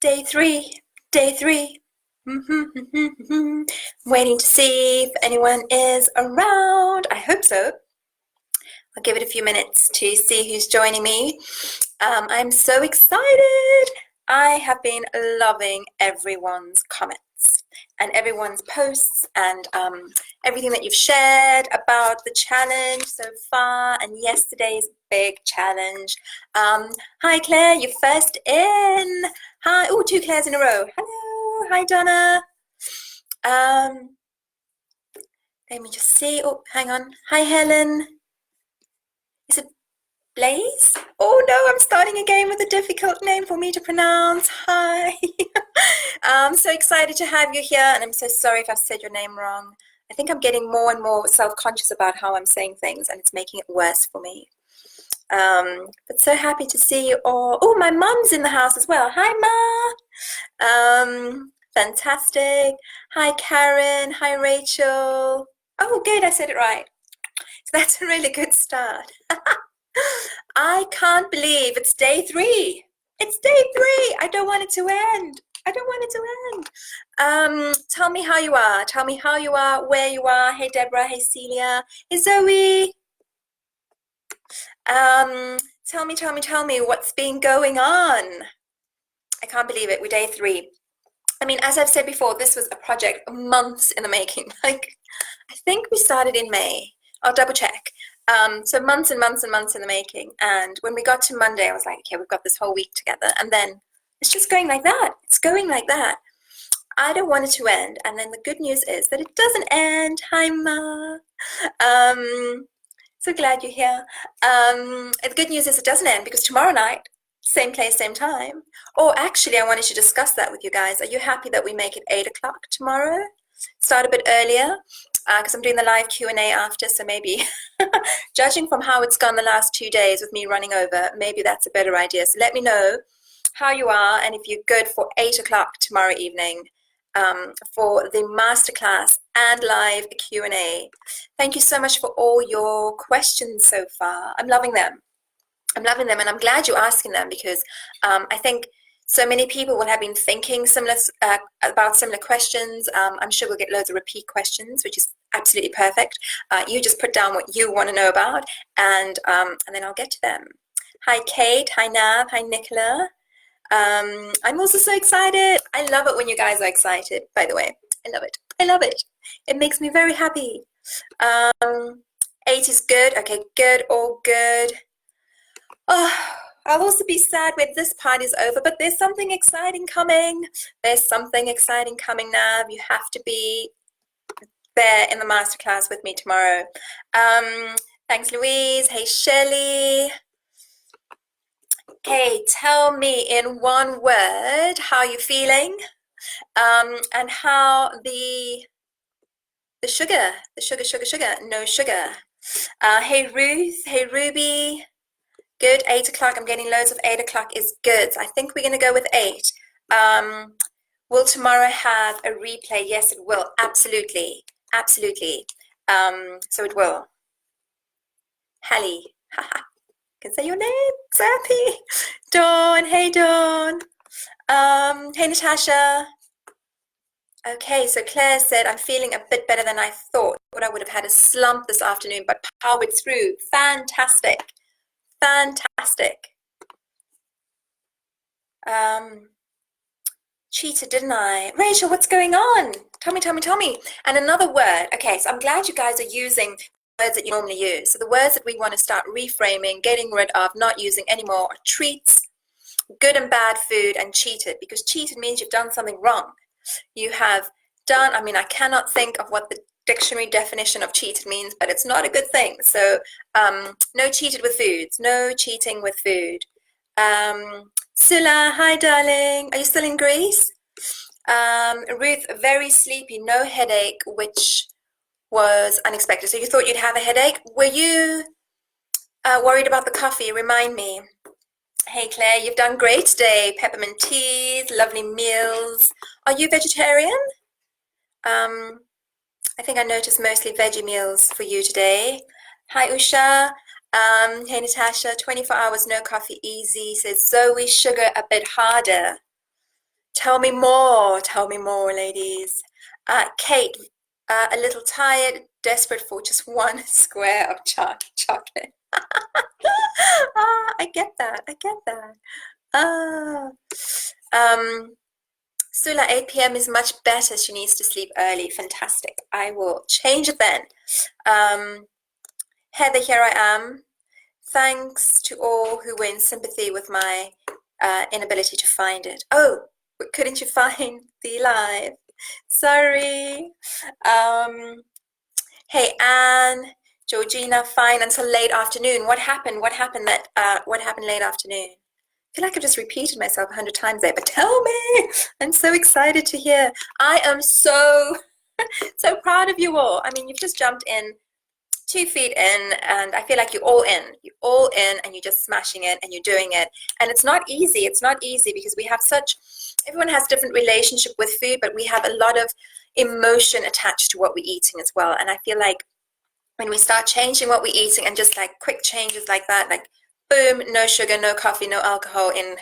Day three, day three. Waiting to see if anyone is around. I hope so. I'll give it a few minutes to see who's joining me. I'm so excited. I have been loving everyone's comments and everyone's posts and everything that you've shared about the challenge so far and yesterday's big challenge. Hi Claire, you're first in. Hi, oh, two Claires in a row. Hello, hi Donna. Let me just see. Oh, hang on. Hi Helen. Is it Blaze? Oh no, I'm starting again with a difficult name for me to pronounce. Hi. I'm so excited to have you here, and I'm so sorry if I've said your name wrong. I think I'm getting more and more self-conscious about how I'm saying things, and it's making it worse for me. But so happy to see you all. Oh, my mum's in the house as well. Hi, Ma. Fantastic. Hi, Karen. Hi, Rachel. Oh, good. I said it right. So that's a really good start. I can't believe it's day three. It's day three. I don't want it to end. I don't want it to end. Tell me how you are. Tell me how you are, where you are. Hey, Deborah. Hey, Celia. Hey, Zoe. Tell me what's been going on. I can't believe it. We're day three. I mean, as I've said before, this was a project months in the making. Like, I think we started in May. I'll double check. So months and months and months in the making. And when we got to Monday, I was like, okay, we've got this whole week together. And then it's just going like that. It's going like that. I don't want it to end. And then the good news is that it doesn't end. Hi, Ma. So glad you're here. The good news is it doesn't end because tomorrow night, same place, same time. Oh, actually, I wanted to discuss that with you guys. Are you happy that we make it 8 o'clock tomorrow? Start a bit earlier because I'm doing the live Q&A after, so maybe judging from how it's gone the last 2 days with me running over, maybe that's a better idea. So let me know how you are and if you're good for 8 o'clock tomorrow evening for the masterclass and live Q&A. Thank you so much for all your questions so far. I'm loving them. I'm loving them, and I'm glad you're asking them because I think so many people will have been thinking about similar questions. I'm sure we'll get loads of repeat questions, which is absolutely perfect. You just put down what you want to know about, and then I'll get to them. Hi, Kate. Hi, Nav. Hi, Nicola. I'm also so excited. I love it when you guys are excited, by the way. I love it. I love it. It makes me very happy. 8 is good. Okay, good. All good. Oh, I'll also be sad when this part is over, but there's something exciting coming. There's something exciting coming, Nav. You have to be there in the masterclass with me tomorrow. Thanks, Louise. Hey, Shelley. Okay, tell me in one word how you're feeling and how the sugar, no sugar. Hey, Ruth. Hey, Ruby. Good, 8 o'clock. I'm getting loads of 8 o'clock is good. So I think we're going to go with 8. Will tomorrow have a replay? Yes, it will. Absolutely. Absolutely. So it will. Hallie. Haha. Can say your name. So happy. Dawn. Hey, Dawn. Hey, Natasha. Okay, so Claire said, I'm feeling a bit better than I thought. But I would have had a slump this afternoon, but powered through. Fantastic. Fantastic. Cheated, didn't I? Rachel, what's going on? Tell me. And another word. Okay, so I'm glad you guys are using words that you normally use. So the words that we want to start reframing, getting rid of, not using anymore are treats, good and bad food, and cheated. Because cheated means you've done something wrong. You have done, I mean, I cannot think of what the dictionary definition of cheated means, but it's not a good thing. So no cheated with foods, no cheating with food. Sula, hi darling, are you still in Greece? Ruth, very sleepy, no headache, which was unexpected. So you thought you'd have a headache? Were you worried about the coffee? Remind me. Hey Claire, you've done great today. Peppermint teas, lovely meals. Are you vegetarian? I think I noticed mostly veggie meals for you today. Hi Usha. Hey Natasha, 24 hours, no coffee, easy. Says Zoe, sugar a bit harder. Tell me more, ladies. Kate, a little tired, desperate for just one square of chocolate. I get that. Ah, Sula, 8 p.m. is much better. She needs to sleep early. Fantastic. I will change it then. Heather, here I am. Thanks to all who were in sympathy with my inability to find it. Oh, couldn't you find the live? Sorry. Hey, Anne, Georgina, fine until late afternoon. What happened? What happened late afternoon? I feel like I've just repeated myself 100 times there, but tell me. I'm so excited to hear. I am so proud of you all. I mean, you've just jumped in 2 feet in, and I feel like you're all in. You're all in, and you're just smashing it, and you're doing it. And it's not easy. It's not easy because we have everyone has different relationship with food, but we have a lot of emotion attached to what we're eating as well. And I feel like when we start changing what we're eating and just like quick changes like that, like boom, no sugar, no coffee, no alcohol in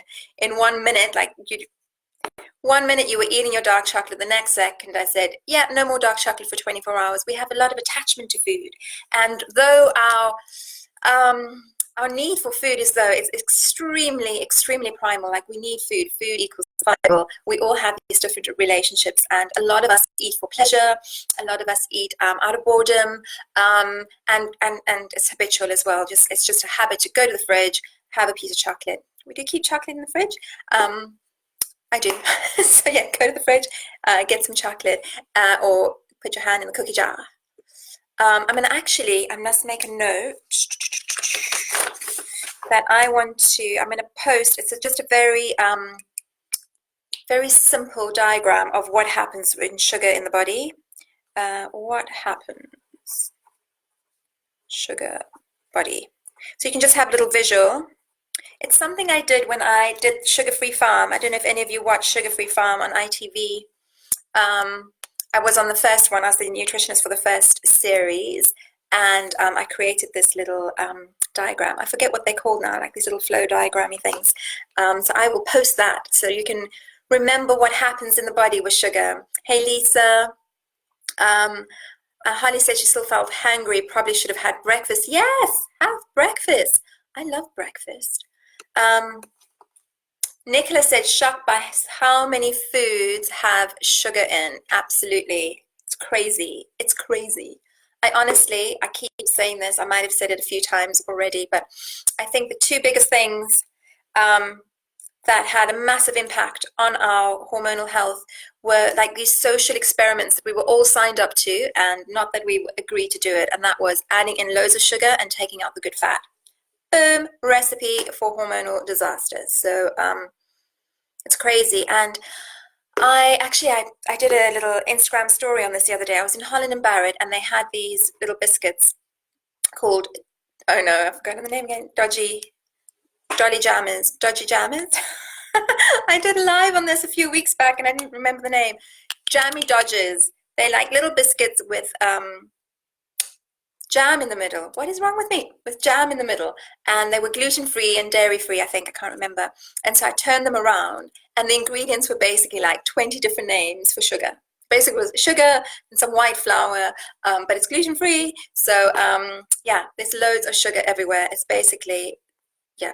1 minute, like 1 minute you were eating your dark chocolate, the next second I said, yeah, no more dark chocolate for 24 hours. We have a lot of attachment to food. And though our need for food is though it's extremely primal, like we need food equals survival. We all have these different relationships, and a lot of us eat for pleasure, a lot of us eat out of boredom, and it's habitual as well. It's just a habit to go to the fridge, have a piece of chocolate. We do keep chocolate in the fridge. I do. So yeah, go to the fridge, get some chocolate, or put your hand in the cookie jar. I must make a note that I'm going to post. It's just a very simple diagram of what happens in sugar in the body. What happens? Sugar, body. So you can just have a little visual. It's something I did when I did Sugar Free Farm. I don't know if any of you watched Sugar Free Farm on ITV. I was on the first one. I was the nutritionist for the first series, and I created this little diagram. I forget what they're called now, like these little flow diagrammy things. So I will post that so you can remember what happens in the body with sugar. Hey, Lisa. Holly said she still felt hungry, probably should have had breakfast. Yes, have breakfast. I love breakfast. Nicola said shocked by how many foods have sugar in. Absolutely. It's crazy. I keep saying this. I might have said it a few times already, but I think the 2 biggest things that had a massive impact on our hormonal health were like these social experiments that we were all signed up to, and not that we agreed to do it, and that was adding in loads of sugar and taking out the good fat. Boom, recipe for hormonal disasters. So it's crazy. And I did a little Instagram story on this the other day. I was in Holland and Barrett, and they had these little biscuits called, oh no, I've forgotten the name again, Dodgy Jammers. I did a live on this a few weeks back and I didn't remember the name. Jammy Dodgers. They're like little biscuits with jam in the middle. What is wrong with me? With jam in the middle. And they were gluten-free and dairy-free, I think. I can't remember. And so I turned them around, and the ingredients were basically like 20 different names for sugar. Basically, it was sugar and some white flour, but it's gluten-free. So, yeah, there's loads of sugar everywhere. It's basically, yeah,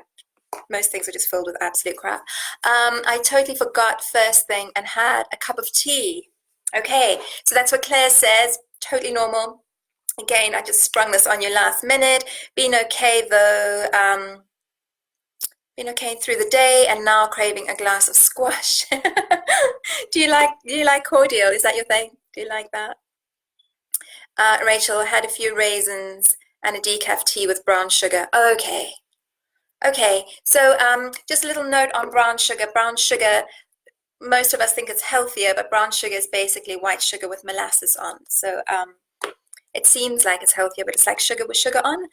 most things are just filled with absolute crap. I totally forgot first thing and had a cup of tea. Okay, so that's what Claire says. Totally normal. Again, I just sprung this on you last minute. Being okay though, being okay through the day, and now craving a glass of squash. Do you like cordial? Is that your thing? Do you like that? Rachel, had a few raisins and a decaf tea with brown sugar. Okay. So just a little note on brown sugar. Brown sugar, most of us think it's healthier, but brown sugar is basically white sugar with molasses on. So it seems like it's healthier, but it's like sugar with sugar on.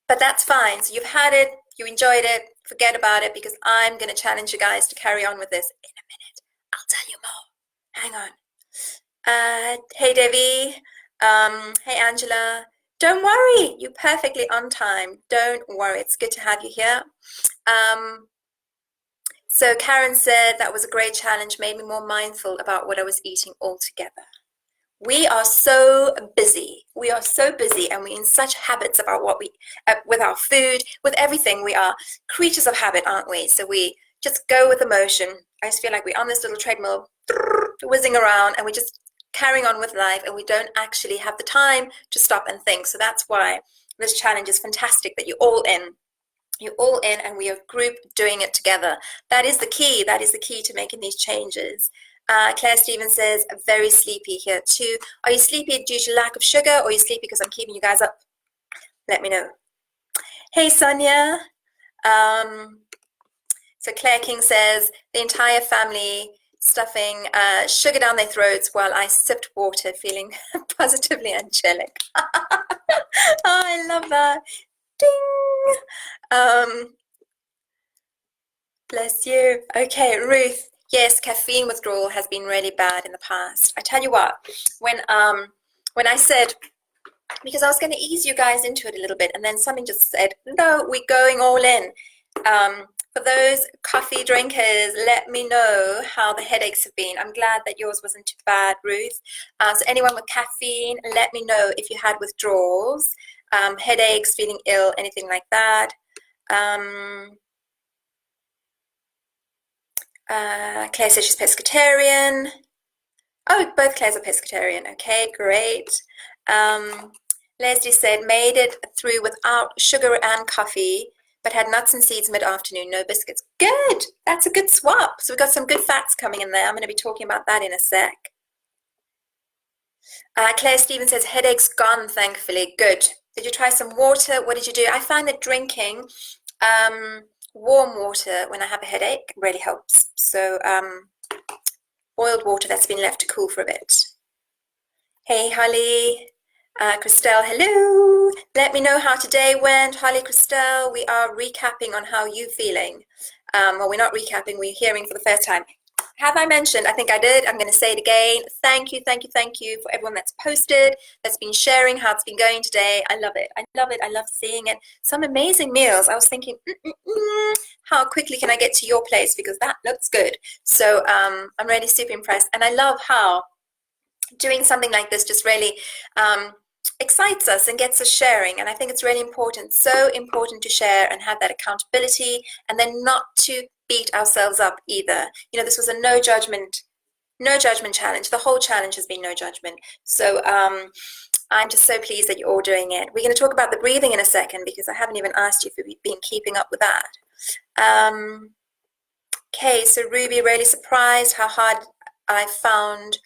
But that's fine. So you've had it, you enjoyed it, forget about it, because I'm going to challenge you guys to carry on with this in a minute. I'll tell you more. Hang on. Hey, Debbie. Hey, Angela. Don't worry. You're perfectly on time. Don't worry. It's good to have you here. So Karen said that was a great challenge, made me more mindful about what I was eating altogether. We are so busy. We are so busy, and we're in such habits about what we, with our food, with everything. We are creatures of habit, aren't we? So we just go with emotion. I just feel like we're on this little treadmill, whizzing around, and we're just carrying on with life, and we don't actually have the time to stop and think. So that's why this challenge is fantastic, that you're all in. You're all in, and we are a group doing it together. That is the key. That is the key to making these changes. Claire Stevens says, very sleepy here too. Are you sleepy due to lack of sugar, or are you sleepy because I'm keeping you guys up? Let me know. Hey, Sonia. So Claire King says, the entire family stuffing sugar down their throats while I sipped water, feeling positively angelic. Oh, I love that. Ding. Bless you. Okay, Ruth. Yes, caffeine withdrawal has been really bad in the past. I tell you what, when I said, because I was going to ease you guys into it a little bit, and then something just said, no, we're going all in. For those coffee drinkers, let me know how the headaches have been. I'm glad that yours wasn't too bad, Ruth. So anyone with caffeine, let me know if you had withdrawals, headaches, feeling ill, anything like that. Claire says she's pescatarian. Oh, both Claires are pescatarian. Okay, great. Leslie said, made it through without sugar and coffee, but had nuts and seeds mid-afternoon, no biscuits. Good. That's a good swap. So we've got some good fats coming in there. I'm going to be talking about that in a sec. Claire Stevens says, headache's gone, thankfully. Good. Did you try some water? What did you do? I find that drinking warm water when I have a headache really helps. So boiled water that's been left to cool for a bit. Hey, Holly. Christelle, hello. Let me know how today went. Holly, Christelle, we are recapping on how you're feeling. Well, we're not recapping, we're hearing for the first time. Have I mentioned? I think I did. I'm going to say it again. Thank you, thank you, thank you for everyone that's posted, that's been sharing how it's been going today. I love it. I love it. I love seeing it. Some amazing meals. I was thinking, how quickly can I get to your place? Because that looks good. So I'm really super impressed. And I love how doing something like this just really excites us and gets us sharing. And I think it's really important, so important to share and have that accountability, and then not to beat ourselves up either. You know, this was a no judgment challenge. The whole challenge has been no judgment. So I'm just so pleased that you're all doing it. We're going to talk about the breathing in a second, because I haven't even asked you if you've been keeping up with that. Okay, so Ruby, really surprised how hard I found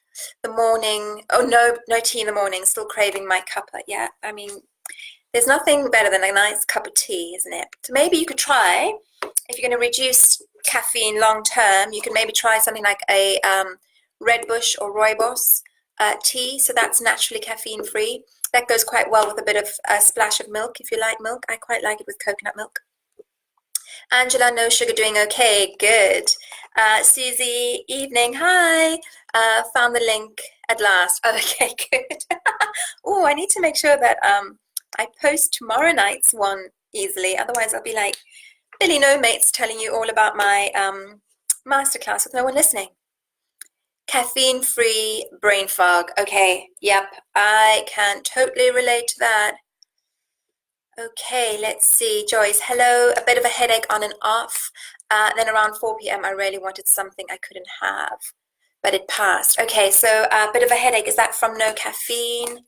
the morning. Oh, no tea in the morning, still craving my cuppa. Yeah, I mean, there's nothing better than a nice cup of tea, isn't it? So maybe you could try, if you're going to reduce caffeine long term, you can maybe try something like a Red Bush or Rooibos tea. So that's naturally caffeine free. That goes quite well with a bit of a splash of milk, if you like milk. I quite like it with coconut milk. Angela, no sugar, doing okay. Good. Susie, evening. Hi. Found the link at last. Oh, okay, good. Oh, I need to make sure that I post tomorrow night's one easily. Otherwise, I'll be like Billy No Mates telling you all about my masterclass with no one listening. Caffeine-free brain fog. Okay, yep. I can totally relate to that. Okay, let's see. Joyce, hello. A bit of a headache on and off. Then around 4 p.m. I really wanted something I couldn't have, but it passed. Okay, so a bit of a headache. Is that from no caffeine?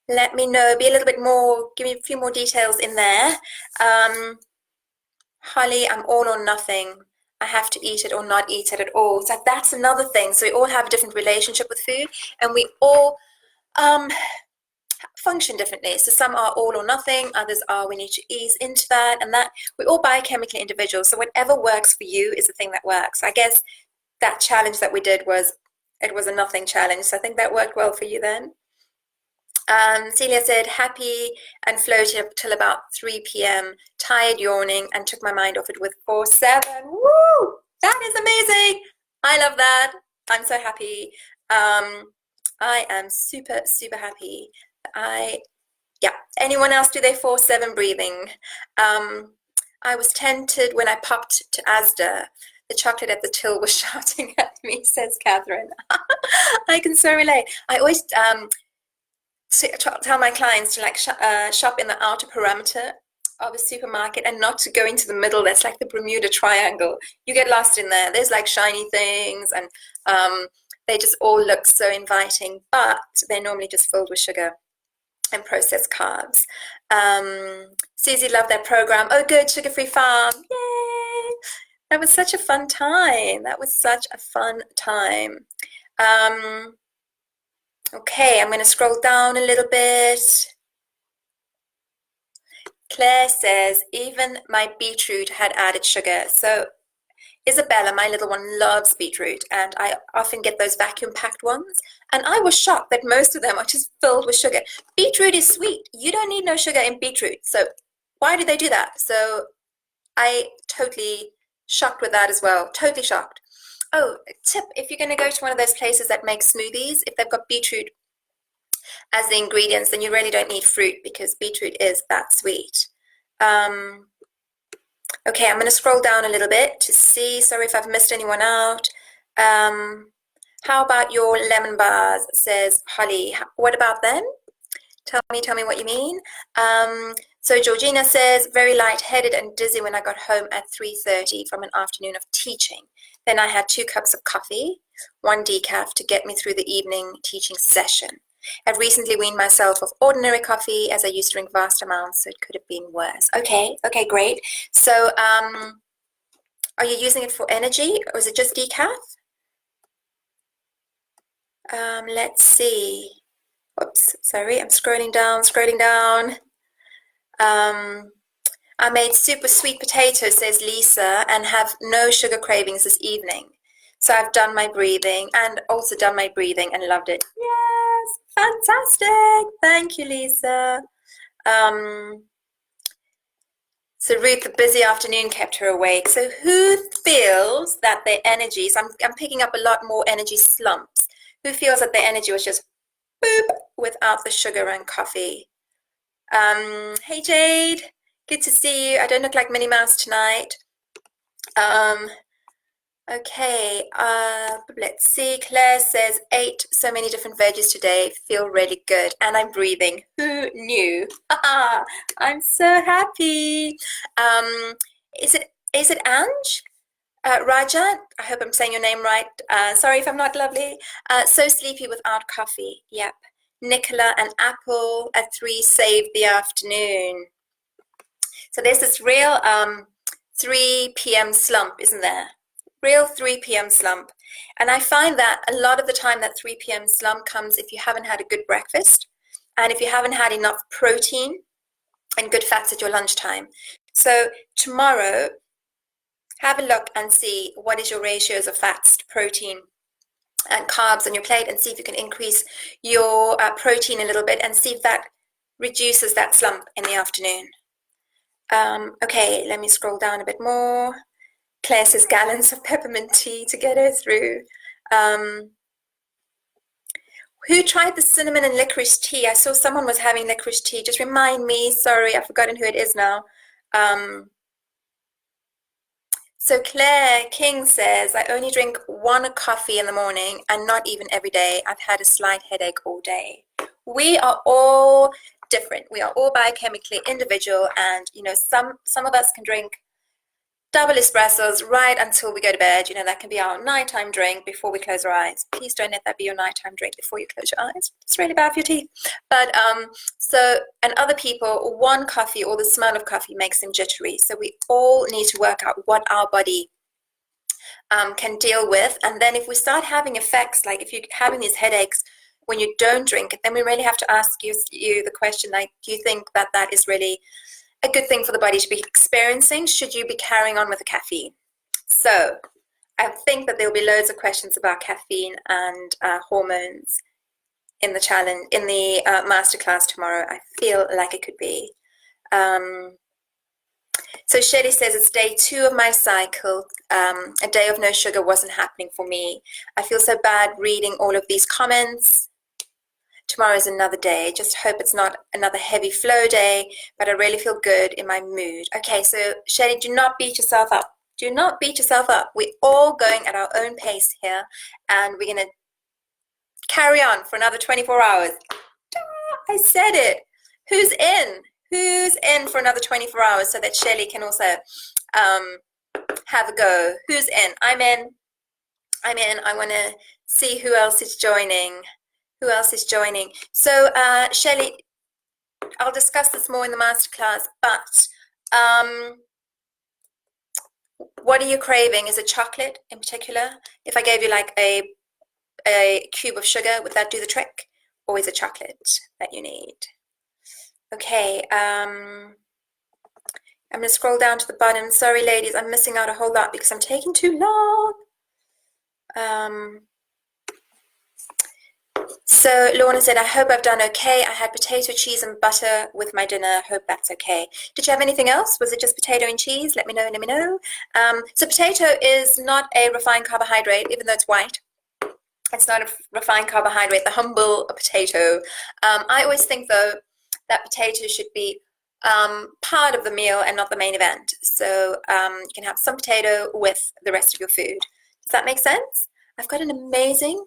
Let me know. Be a little bit more, give me a few more details in there. Holly, I'm all or nothing. I have to eat it or not eat it at all. So that's another thing. So we all have a different relationship with food, and we all function differently. So some are all or nothing, others are we need to ease into that, and that we're all biochemically individual. So whatever works for you is the thing that works. I guess that challenge that we did was, it was a nothing challenge. So I think that worked well for you then. Celia said, happy and floated up till about 3 p.m. Tired, yawning, and took my mind off it with 4-7. Woo! That is amazing. I love that. I'm so happy. I am super, super happy. Yeah. Anyone else do their 4-7 breathing? I was tempted when I popped to Asda. The chocolate at the till was shouting at me, says Catherine. I can so relate. I always tell my clients to like shop in the outer perimeter of a supermarket and not to go into the middle. That's like the Bermuda Triangle. You get lost in there. There's like shiny things, and they just all look so inviting, but they're normally just filled with sugar and processed carbs. Susie loved that program. Oh, good, Sugar-Free Farm. Yay! That was such a fun time. That was such a fun time. Okay, I'm going to scroll down a little bit. Claire says, even my beetroot had added sugar. So Isabella, my little one, loves beetroot, and I often get those vacuum-packed ones. And I was shocked that most of them are just filled with sugar. Beetroot is sweet. You don't need no sugar in beetroot. So why do they do that? So I totally shocked with that as well. Totally shocked. Oh, tip, if you're going to go to one of those places that make smoothies, if they've got beetroot as the ingredients, then you really don't need fruit because beetroot is that sweet. Okay, I'm going to scroll down a little bit to see. Sorry if I've missed anyone out. How about your lemon bars, says Holly. What about them? Tell me what you mean. So Georgina says, very lightheaded and dizzy when I got home at 3:30 from an afternoon of teaching. Then I had 2 cups of coffee, 1 decaf to get me through the evening teaching session. I've recently weaned myself of ordinary coffee as I used to drink vast amounts, so it could have been worse. Okay, great. So are you using it for energy or is it just decaf? Let's see. Oops, sorry, I'm scrolling down. I made super sweet potatoes, says Lisa, and have no sugar cravings this evening. So I've done my breathing and loved it. Yes, fantastic. Thank you, Lisa. So Ruth, the busy afternoon kept her awake. So who feels that their energy, so I'm picking up a lot more energy slumps. Who feels that their energy was just boop without the sugar and coffee? Hey Jade, good to see you. I don't look like Minnie Mouse tonight. Okay, let's see. Claire says, ate so many different veggies today. Feel really good. And I'm breathing. Who knew? I'm so happy. Is it Ange? Raja, I hope I'm saying your name right. Sorry if I'm not lovely. So sleepy without coffee. Yep. Nicola and Apple at 3 saved the afternoon. So there's this real 3 p.m. slump, isn't there? Real 3 p.m. slump. And I find that a lot of the time that 3 p.m. slump comes if you haven't had a good breakfast and if you haven't had enough protein and good fats at your lunchtime. So tomorrow, have a look and see what is your ratios of fats to protein and carbs on your plate and see if you can increase your protein a little bit and see if that reduces that slump in the afternoon. Okay, let me scroll down a bit more. Claire says gallons of peppermint tea to get her through. Who tried the cinnamon and licorice tea? I saw someone was having licorice tea. Just remind me. Sorry, I've forgotten who it is now. So Claire King says, I only drink 1 coffee in the morning and not even every day. I've had a slight headache all day. We are all different. We are all biochemically individual, and some of us can drink double espressos right until we go to bed. That can be our nighttime drink before we close our eyes. Please don't let that be your nighttime drink before you close your eyes. It's really bad for your teeth. But and other people, 1 coffee or the smell of coffee makes them jittery. So we all need to work out what our body can deal with. And then if we start having effects, like if you're having these headaches when you don't drink it, then we really have to ask you the question, like, do you think that that is really a good thing for the body to be experiencing? Should you be carrying on with the caffeine? So I think that there'll be loads of questions about caffeine and hormones in the challenge, in the masterclass tomorrow. I feel like it could be. So Shelley says, it's day 2 of my cycle. A day of no sugar wasn't happening for me. I feel so bad reading all of these comments. Tomorrow is another day. Just hope it's not another heavy flow day, but I really feel good in my mood. Okay, so Shelley, do not beat yourself up. Do not beat yourself up. We're all going at our own pace here, and we're going to carry on for another 24 hours. I said it. Who's in? Who's in for another 24 hours so that Shelley can also have a go? Who's in? I'm in. I'm in. I want to see who else is joining. Who else is joining? So, Shelley, I'll discuss this more in the masterclass, but what are you craving? Is it chocolate in particular? If I gave you like a cube of sugar, would that do the trick? Or is it chocolate that you need? Okay, I'm going to scroll down to the bottom. Sorry, ladies, I'm missing out a whole lot because I'm taking too long. So Lorna said, I hope I've done okay. I had potato, cheese, and butter with my dinner. Hope that's okay. Did you have anything else? Was it just potato and cheese? Let me know, let me know. So potato is not a refined carbohydrate, even though it's white. It's not a refined carbohydrate, the humble potato. I always think, though, that potato should be part of the meal and not the main event. So you can have some potato with the rest of your food. Does that make sense? I've got an amazing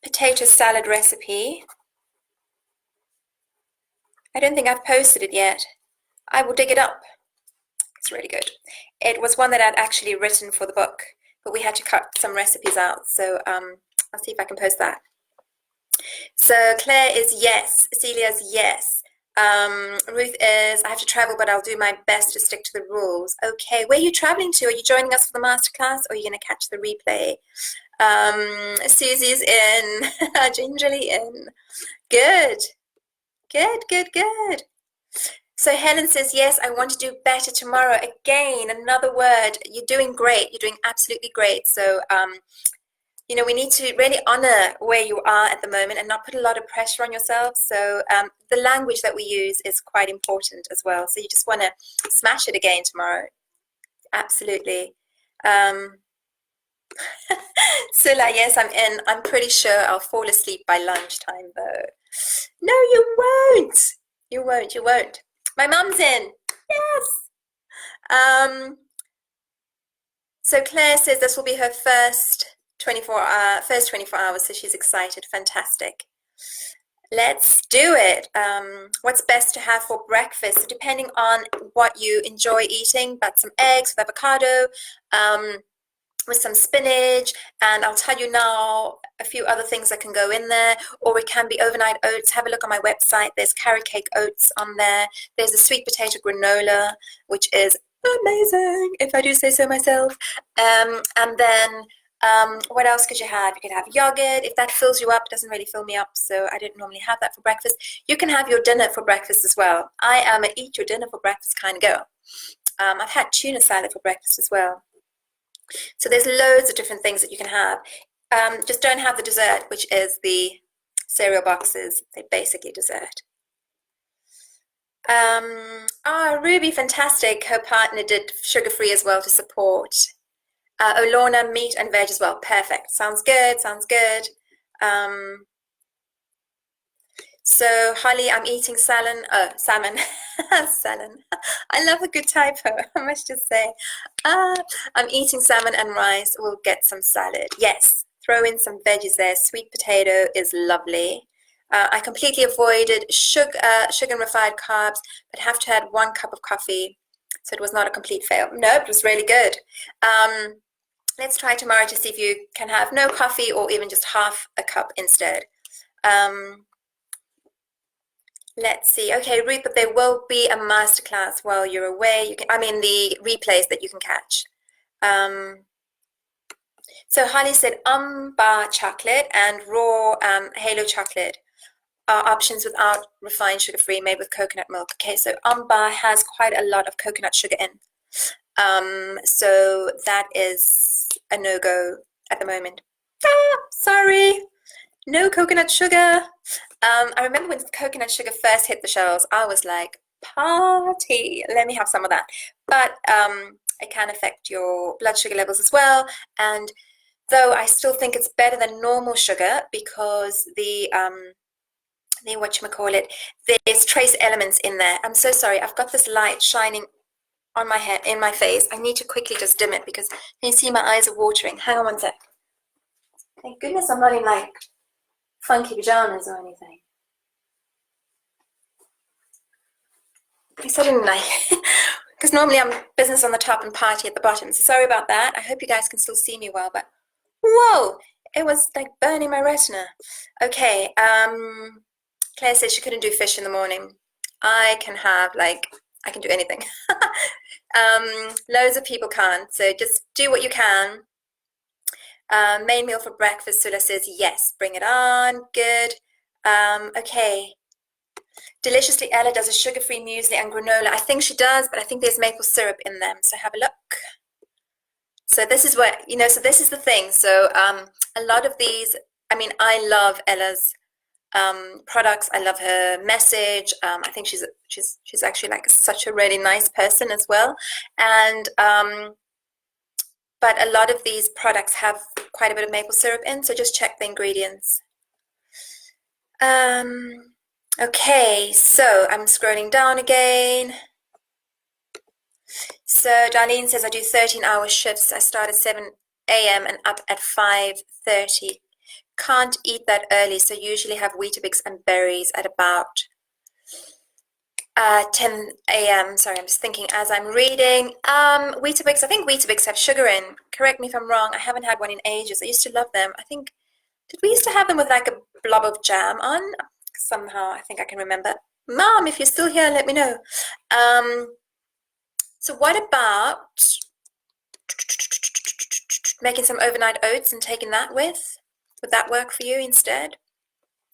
potato salad recipe. I don't think I've posted it yet. I will dig it up. It's really good. It was one that I'd actually written for the book, but we had to cut some recipes out. So I'll see if I can post that. So Claire is yes. Celia's yes. Ruth is, I have to travel, but I'll do my best to stick to the rules. Okay, where are you traveling to? Are you joining us for the masterclass, or are you going to catch the replay? Susie's in. Gingerly in. Good. Good. So Helen says, yes, I want to do better tomorrow. Again, another word. You're doing great. You're doing absolutely great. So, you know, we need to really honor where you are at the moment and not put a lot of pressure on yourself. So the language that we use is quite important as well. So you just want to smash it again tomorrow. Absolutely. Sula, yes, I'm in. I'm pretty sure I'll fall asleep by lunchtime, though. No, you won't. You won't. My mum's in. Yes. So Claire says this will be her first 24 hours, so she's excited. Fantastic. Let's do it. What's best to have for breakfast? So depending on what you enjoy eating, but some eggs with avocado, with some spinach, and I'll tell you now a few other things that can go in there. Or it can be overnight oats. Have a look on my website. There's carrot cake oats on there. There's a sweet potato granola, which is amazing, if I do say so myself. And then what else could you have? You could have yogurt. If that fills you up, it doesn't really fill me up, so I didn't normally have that for breakfast. You can have your dinner for breakfast as well. I am an eat your dinner for breakfast kind of girl. I've had tuna salad for breakfast as well. So there's loads of different things that you can have. Just don't have the dessert, which is the cereal boxes. They're basically dessert. Ruby, fantastic. Her partner did sugar-free as well to support. Lorna, meat and veg as well. Perfect. Sounds good. So Holly, I'm eating salmon. Salmon. I love a good typo, I must just say. I'm eating salmon and rice. We'll get some salad. Yes, throw in some veggies there. Sweet potato is lovely. I completely avoided sugar and refined carbs, but have to add 1 cup of coffee. So it was not a complete fail. No, it was really good. Let's try tomorrow to see if you can have no coffee or even just half a cup instead. Let's see. Okay, Ruth, but there will be a masterclass while you're away. The replays that you can catch. So Holly said bar chocolate and raw halo chocolate are options without refined sugar-free, made with coconut milk. Okay, so bar has quite a lot of coconut sugar in. So that is a no-go at the moment. Sorry, no coconut sugar. I remember when coconut sugar first hit the shelves, I was like, party, let me have some of that. But it can affect your blood sugar levels as well. And though I still think it's better than normal sugar because there's trace elements in there. I'm so sorry, I've got this light shining on my head, in my face. I need to quickly just dim it because can you see my eyes are watering? Hang on one sec. Thank goodness I'm not in like funky pajamas or anything. At least I didn't like because normally I'm business on the top and party at the bottom. So sorry about that. I hope you guys can still see me well, but whoa, it was like burning my retina. Okay, Claire says she couldn't do fish in the morning. I can do anything. Loads of people can't, so just do what you can. Main meal for breakfast, Sula says yes, bring it on, good. Okay. Deliciously Ella does a sugar-free muesli and granola. I think she does, but I think there's maple syrup in them, so have a look. So this is what, so this is the thing. So a lot of these, I mean, I love Ella's products. I love her message. I think she's actually like such a really nice person as well. And but a lot of these products have quite a bit of maple syrup in, so just check the ingredients. Okay, so I'm scrolling down again. So Darlene says I do 13-hour shifts. I start at 7 a.m. and up at 5:30. Can't eat that early, so usually have Weetabix and berries at about 10 a.m. Sorry, I'm just thinking as I'm reading. Weetabix, I think Weetabix have sugar in. Correct me if I'm wrong. I haven't had one in ages. I used to love them. Did we used to have them with like a blob of jam on? Somehow, I think I can remember. Mom, if you're still here, let me know. So what about making some overnight oats and taking that with? Would that work for you instead?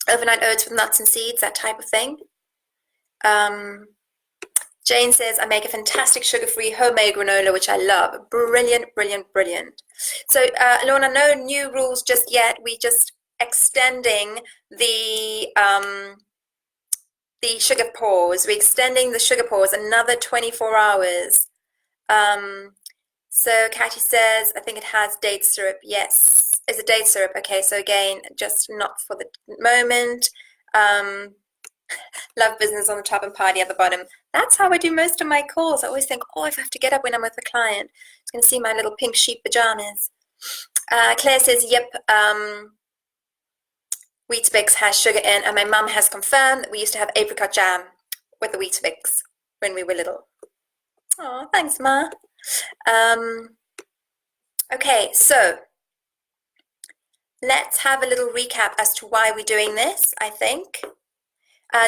Overnight oats with nuts and seeds, that type of thing. Jane says, I make a fantastic sugar-free homemade granola, which I love. Brilliant, brilliant, brilliant. So, Lorna, no new rules just yet. We just extending the sugar pause. We're extending the sugar pause another 24 hours. So Katie says, I think it has date syrup. Yes. Is it date syrup? Okay, so again, just not for the moment. Love business on the top and party at the bottom. That's how I do most of my calls. I always think, oh, if I have to get up when I'm with a client, it's going to see my little pink sheep pajamas. Claire says, yep, Weetabix has sugar in, and my mum has confirmed that we used to have apricot jam with the Weetabix when we were little. Oh, thanks, Ma. Okay, so let's have a little recap as to why we're doing this, I think.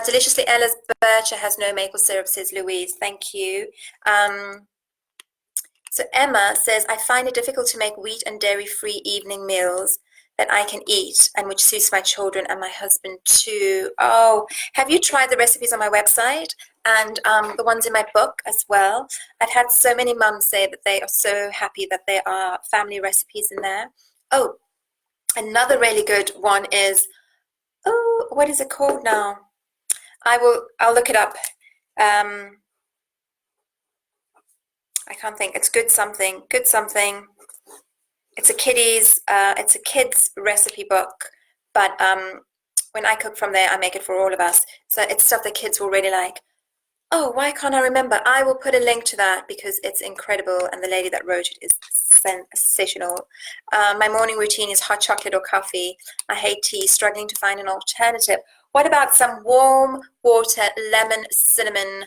Deliciously Ella's Bircher has no maple syrup, says Louise. Thank you. So Emma says, I find it difficult to make wheat and dairy-free evening meals that I can eat and which suits my children and my husband too. Oh, have you tried the recipes on my website and the ones in my book as well? I've had so many mums say that they are so happy that there are family recipes in there. Oh, another really good one is, oh, what is it called now? I'll look it up. I can't think. It's good something. It's a kid's recipe book, but when I cook from there, I make it for all of us. So it's stuff that kids will really like. Oh, why can't I remember? I will put a link to that because it's incredible, and the lady that wrote it is sensational. My morning routine is hot chocolate or coffee. I hate tea, struggling to find an alternative. What about some warm water, lemon, cinnamon,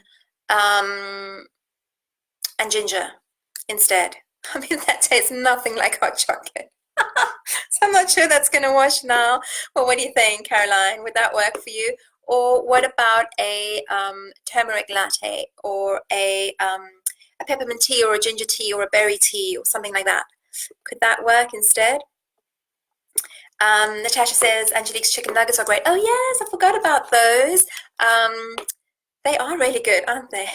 and ginger instead? I mean, that tastes nothing like hot chocolate. So I'm not sure that's going to wash now. Well, what do you think, Caroline? Would that work for you? Or what about a turmeric latte or a peppermint tea or a ginger tea or a berry tea or something like that? Could that work instead? Natasha says, Angelique's chicken nuggets are great. Oh, yes, I forgot about those. They are really good, aren't they?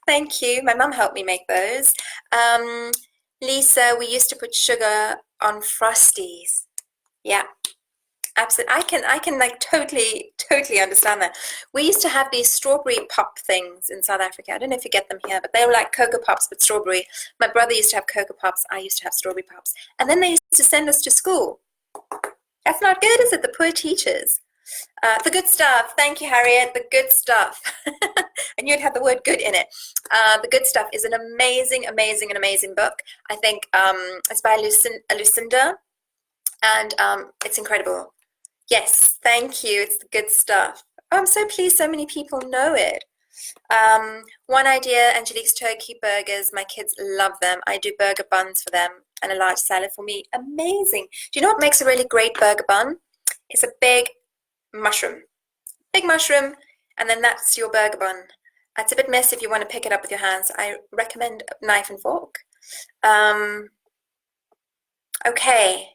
Thank you. My mum helped me make those. Lisa, we used to put sugar on Frosties. Yeah, absolutely. I can like totally understand that. We used to have these strawberry pop things in South Africa. I don't know if you get them here, but they were like Cocoa Pops but strawberry. My brother used to have Cocoa Pops. I used to have strawberry pops. And then they used to send us to school. That's not good, is it? The poor teachers. The Good Stuff. Thank you, Harriet. The Good Stuff. I knew it had the word good in it. The Good Stuff is an amazing, amazing, and amazing book. I think it's by Lucinda, and it's incredible. Yes, thank you. It's The Good Stuff. Oh, I'm so pleased so many people know it. One idea, Angelique's turkey burgers. My kids love them. I do burger buns for them and a large salad for me. Amazing. Do you know what makes a really great burger bun? It's a big mushroom, and then that's your burger bun. It's a bit messy if you want to pick it up with your hands. I recommend a knife and fork. Okay,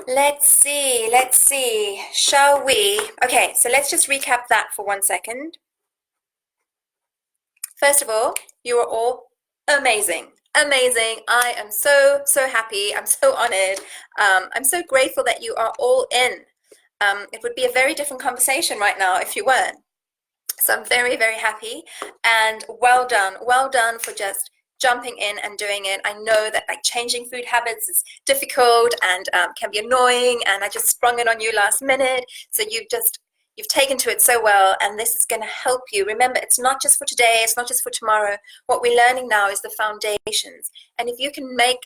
let's see, shall we? Okay, so let's just recap that for 1 second. First of all, you are all amazing. I am so happy. I'm so honored. I'm so grateful that you are all in. It would be a very different conversation right now if you weren't. So I'm very happy, and well done for just jumping in and doing it. I know that like changing food habits is difficult and can be annoying, and I just sprung it on you last minute. So you've taken to it so well, and this is going to help you. Remember, it's not just for today, it's not just for tomorrow. What we're learning now is the foundations, and if you can make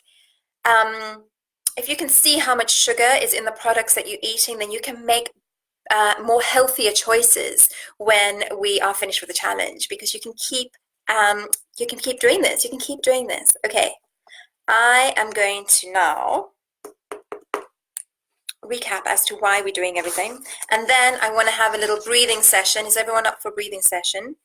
if you can see how much sugar is in the products that you're eating, then you can make more healthier choices when we are finished with the challenge, because you can keep doing this. You can keep doing this. Okay, I am going to now recap as to why we're doing everything, and then I want to have a little breathing session. Is everyone up for a breathing session?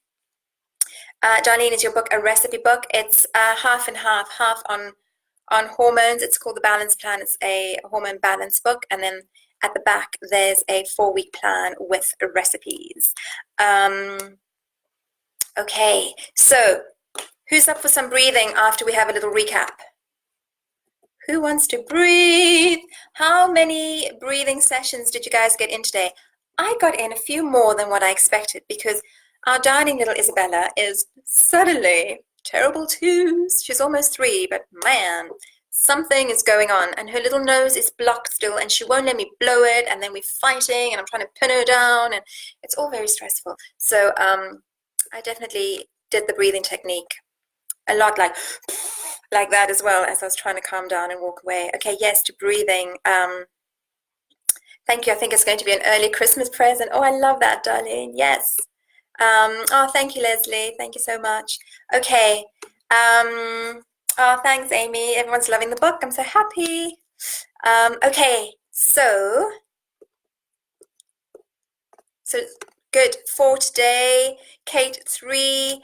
Darlene, is your book a recipe book? It's half and half on hormones. It's called The Balance Plan. It's a hormone balance book, and then at the back there's a 4-week plan with recipes. Okay, so who's up for some breathing after we have a little recap? Who wants to breathe? How many breathing sessions did you guys get in today? I got in a few more than what I expected, because our darling little Isabella is suddenly terrible twos. She's almost 3, but man, something is going on, and her little nose is blocked still, and she won't let me blow it, and then we're fighting, and I'm trying to pin her down, and it's all very stressful. So I definitely did the breathing technique a lot, like that as well, as I was trying to calm down and walk away. Okay, yes, to breathing. Thank you. I think it's going to be an early Christmas present. Oh, I love that, darling. Yes. Oh, thank you, Leslie. Thank you so much. Okay. Oh, thanks, Amy. Everyone's loving the book. I'm so happy. Okay, so good. 4 today. Kate, 3.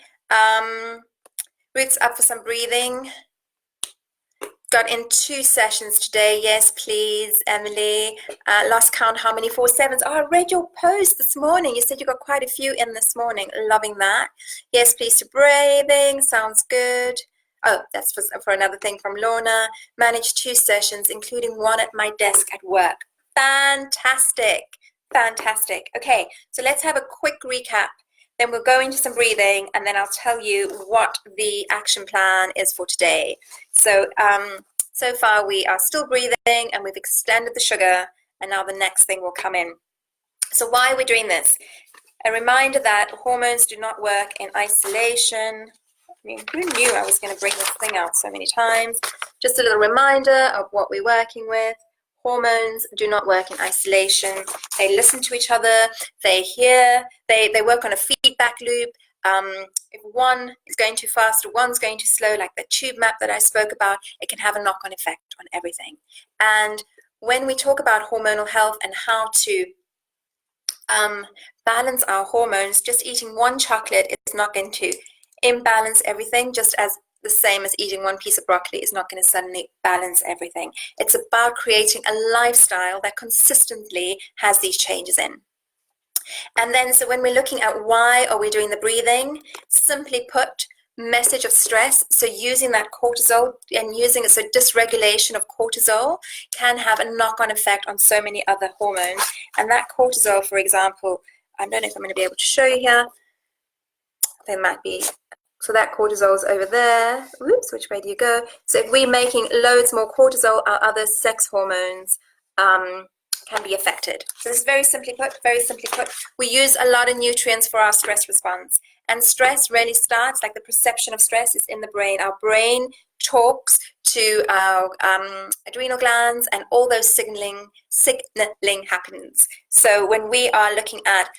Ruth's up for some breathing. Got in 2 sessions today. Yes, please, Emily. Lost count how many 4-7s. Oh, I read your post this morning. You said you got quite a few in this morning. Loving that. Yes, please, to breathing. Sounds good. Oh, that's for another thing from Lorna. Managed 2 sessions, including one at my desk at work. Fantastic. Okay, so let's have a quick recap. Then we'll go into some breathing, and then I'll tell you what the action plan is for today. So, so far we are still breathing, and we've extended the sugar, and now the next thing will come in. So why are we doing this? A reminder that hormones do not work in isolation. I mean, who knew I was going to bring this thing out so many times? Just a little reminder of what we're working with. Hormones do not work in isolation. They listen to each other. They hear. They work on a feedback loop. If one is going too fast or one's going too slow, like the tube map that I spoke about, it can have a knock-on effect on everything. And when we talk about hormonal health and how to balance our hormones, just eating one chocolate is not going to imbalance everything, just as the same as eating one piece of broccoli is not going to suddenly balance everything. It's about creating a lifestyle that consistently has these changes in. And then, so when we're looking at why are we doing the breathing, simply put, message of stress. So using that cortisol and using it, so dysregulation of cortisol can have a knock-on effect on so many other hormones. And that cortisol, for example, I don't know if I'm going to be able to show you here. There might be. So that cortisol is over there. Oops, which way do you go? So if we're making loads more cortisol, our other sex hormones can be affected. So this is very simply put, we use a lot of nutrients for our stress response. And stress really starts, like the perception of stress is in the brain. Our brain talks to our adrenal glands, and all those signaling happens. So when we are looking at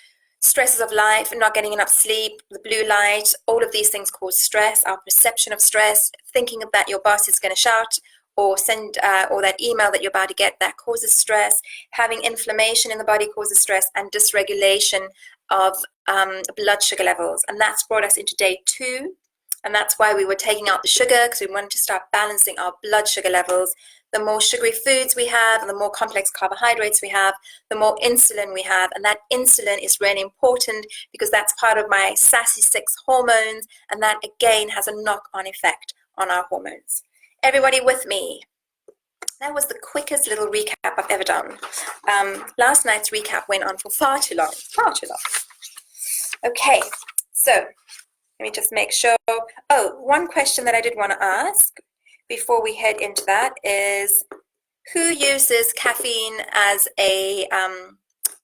stresses of life, not getting enough sleep, the blue light, all of these things cause stress. Our perception of stress, thinking that your boss is going to shout or send or that email that you're about to get, that causes stress. Having inflammation in the body causes stress, and dysregulation of blood sugar levels. And that's brought us into day 2. And that's why we were taking out the sugar, because we wanted to start balancing our blood sugar levels. The more sugary foods we have, and the more complex carbohydrates we have, the more insulin we have. And that insulin is really important because that's part of my sassy 6 hormones. And that, again, has a knock-on effect on our hormones. Everybody with me? That was the quickest little recap I've ever done. Last night's recap went on for far too long. Okay, so let me just make sure. Oh, one question that I did want to ask before we head into that is, who uses caffeine as a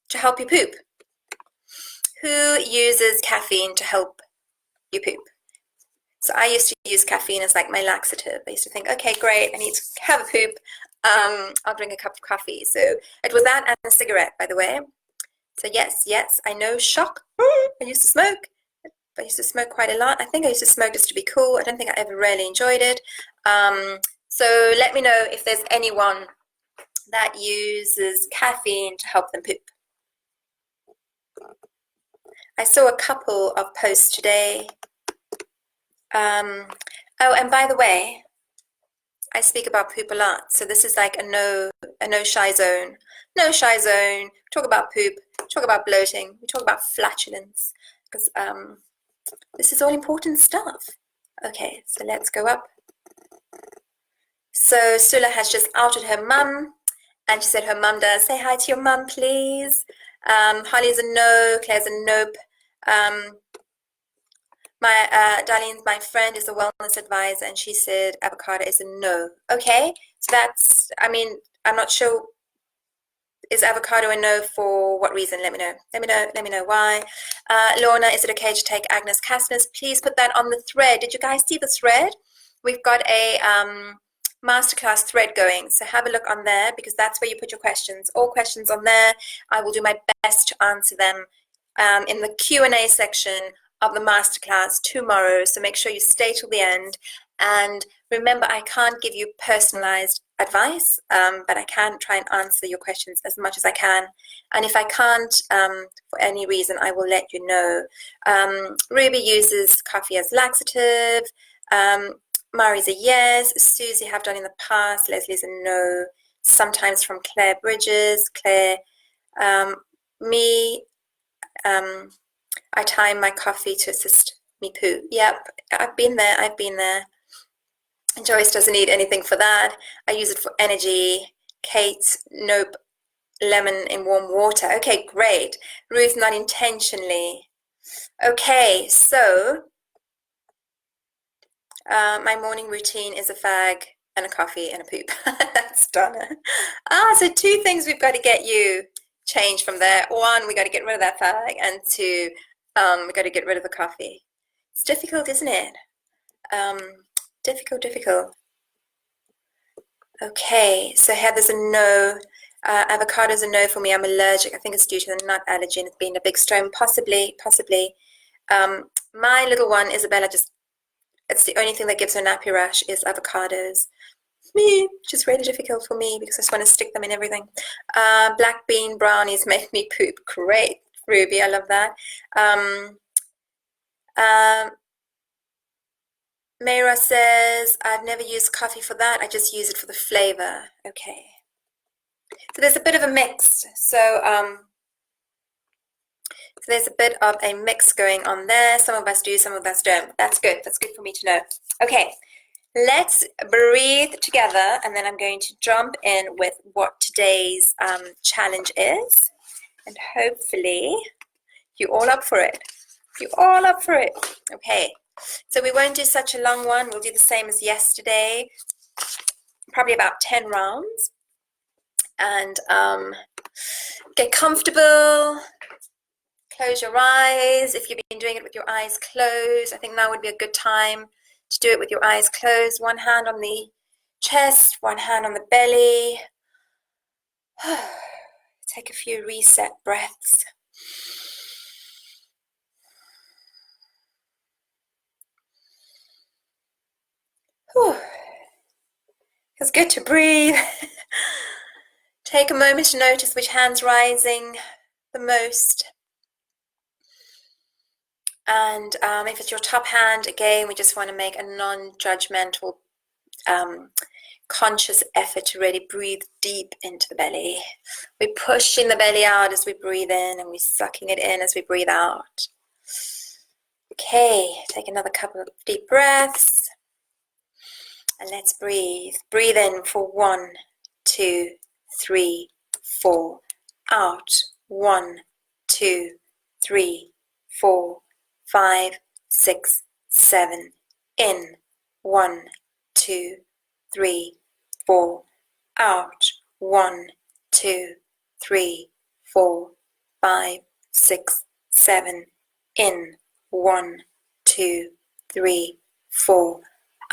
to help you poop? Who uses caffeine to help you poop? So I used to use caffeine as like my laxative. I used to think, okay, great, I need to have a poop. I'll drink a cup of coffee. So it was that and a cigarette, by the way. So yes, I know, shock. I used to smoke. I used to smoke quite a lot. I think I used to smoke just to be cool. I don't think I ever really enjoyed it. So let me know if there's anyone that uses caffeine to help them poop. I saw a couple of posts today. Oh, and by the way, I speak about poop a lot. So this is like a no shy zone. No shy zone. Talk about poop. Talk about bloating. We talk about flatulence. Because this is all important stuff. Okay, so let's go up. So Sula has just outed her mum, and she said her mum does. Say hi to your mum, please. Holly's a no, Claire's a nope. Darlene's my friend is a wellness advisor, and she said avocado is a no. Okay, so that's, I mean, I'm not sure. Is avocado a no for what reason? Let me know. Let me know why. Lorna, is it okay to take Agnes Castness? Please put that on the thread. Did you guys see the thread? We've got a masterclass thread going, so have a look on there, because that's where you put your questions. All questions on there. I will do my best to answer them in the Q&A section of the masterclass tomorrow. So make sure you stay till the end. And remember, I can't give you personalized advice, but I can try and answer your questions as much as I can. And if I can't, for any reason, I will let you know. Ruby uses coffee as laxative. Mari's a yes. Susie have done in the past. Leslie's a no. Sometimes from Claire Bridges. Claire, me, I time my coffee to assist me poo. Yep, I've been there. Joyce doesn't need anything for that. I use it for energy. Kate, nope. Lemon in warm water. Okay, great. Ruth, not intentionally. Okay, so my morning routine is a fag and a coffee and a poop. That's Donna. So 2 things we've got to get you changed from there. 1, we got to get rid of that fag, and 2, we got to get rid of the coffee. It's difficult, isn't it? Difficult. Okay, so Heather's a no. Avocado's a no for me. I'm allergic. I think it's due to the nut allergy and it's been a big storm. Possibly. My little one, Isabella, it's the only thing that gives her nappy rash is avocados. Me, which is really difficult for me because I just want to stick them in everything. Black bean brownies make me poop. Great, Ruby, I love that. Mayra says, I've never used coffee for that. I just use it for the flavor. Okay. So there's a bit of a mix. So there's a bit of a mix going on there. Some of us do, some of us don't. That's good. That's good for me to know. Okay. Let's breathe together, and then I'm going to jump in with what today's challenge is. And hopefully you're all up for it. You're all up for it. Okay. So we won't do such a long one. We'll do the same as yesterday, probably about 10 rounds. And Get comfortable. Close your eyes. If you've been doing it with your eyes closed, I think now would be a good time to do it with your eyes closed. One hand on the chest, one hand on the belly. Take a few reset breaths. Whew. It's good to breathe. Take a moment to notice which hand's rising the most. And if it's your top hand, again, we just want to make a non-judgmental, conscious effort to really breathe deep into the belly. We're pushing the belly out as we breathe in, and we're sucking it in as we breathe out. Okay, take another couple of deep breaths. And let's breathe. Breathe in for 1, 2, 3, 4. Out. 1, 2, 3, 4, 5, 6, 7. In. 1, 2, 3, 4. Out. 1, 2, 3, 4, 5, 6, 7. In. 1, 2, 3, 4.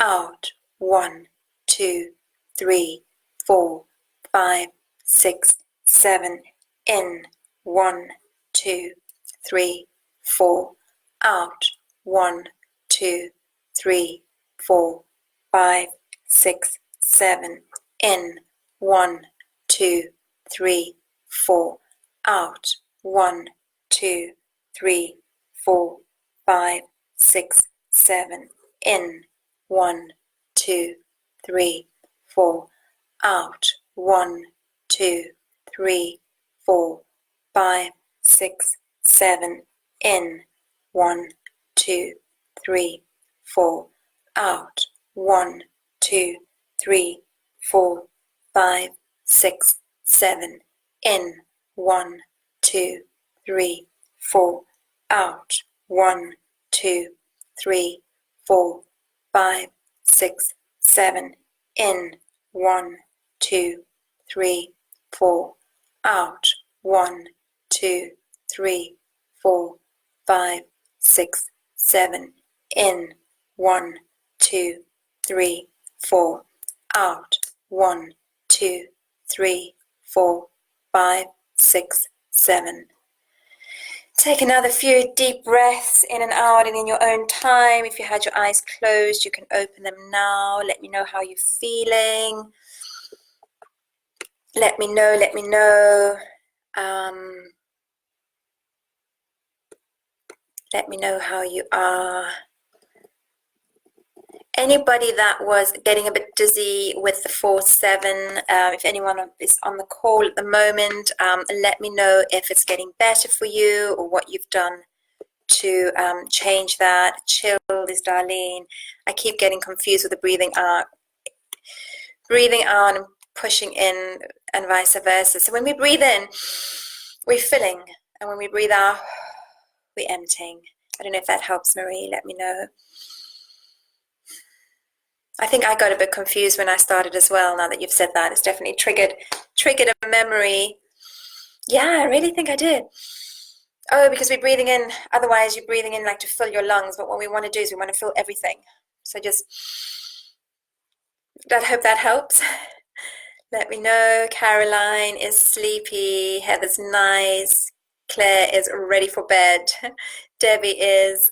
Out. 1, 2, 3, 4, 5, 6, 7. In. 1, 2, 3, 4. Out. 1, 2, 3, 4, 5, 6, 7. In. 1, 2, 3, 4. Out. 1, 2, 3, 4, 5, 6, 7. In. 1, 2, 3, 4. Out. 1, 2, 3, 4, 5, 6, 7. In. 1, 2, 3, 4. Out. 1, 2, 3, 4, 5, 6, 7. In. 1, 2, 3, 4. Out. 1, 2, 3, 4, 5, 6, 7. In. 1, 2, 3, 4. Out. 1, 2, 3, 4, 5, 6, 7. In. 1, 2, 3, 4. Out. 1, 2, 3, 4, 5, 6, 7. Take another few deep breaths in and out, and in your own time. If you had your eyes closed, you can open them now. Let me know how you're feeling. Let me know. Let me know how you are. Anybody that was getting a bit dizzy with the 4-7, if anyone is on the call at the moment, let me know if it's getting better for you or what you've done to change that. Chill is Darlene. I keep getting confused with the breathing out and pushing in and vice versa. So when we breathe in, we're filling, and when we breathe out, we're emptying. I don't know if that helps, Marie. Let me know. I think I got a bit confused when I started as well. Now that you've said that, it's definitely triggered a memory. Yeah, I really think I did. Oh, because we're breathing in. Otherwise, you're breathing in like to fill your lungs. But what we want to do is we want to fill everything. So just, I hope that helps. Let me know. Caroline is sleepy. Heather's nice. Claire is ready for bed. Debbie is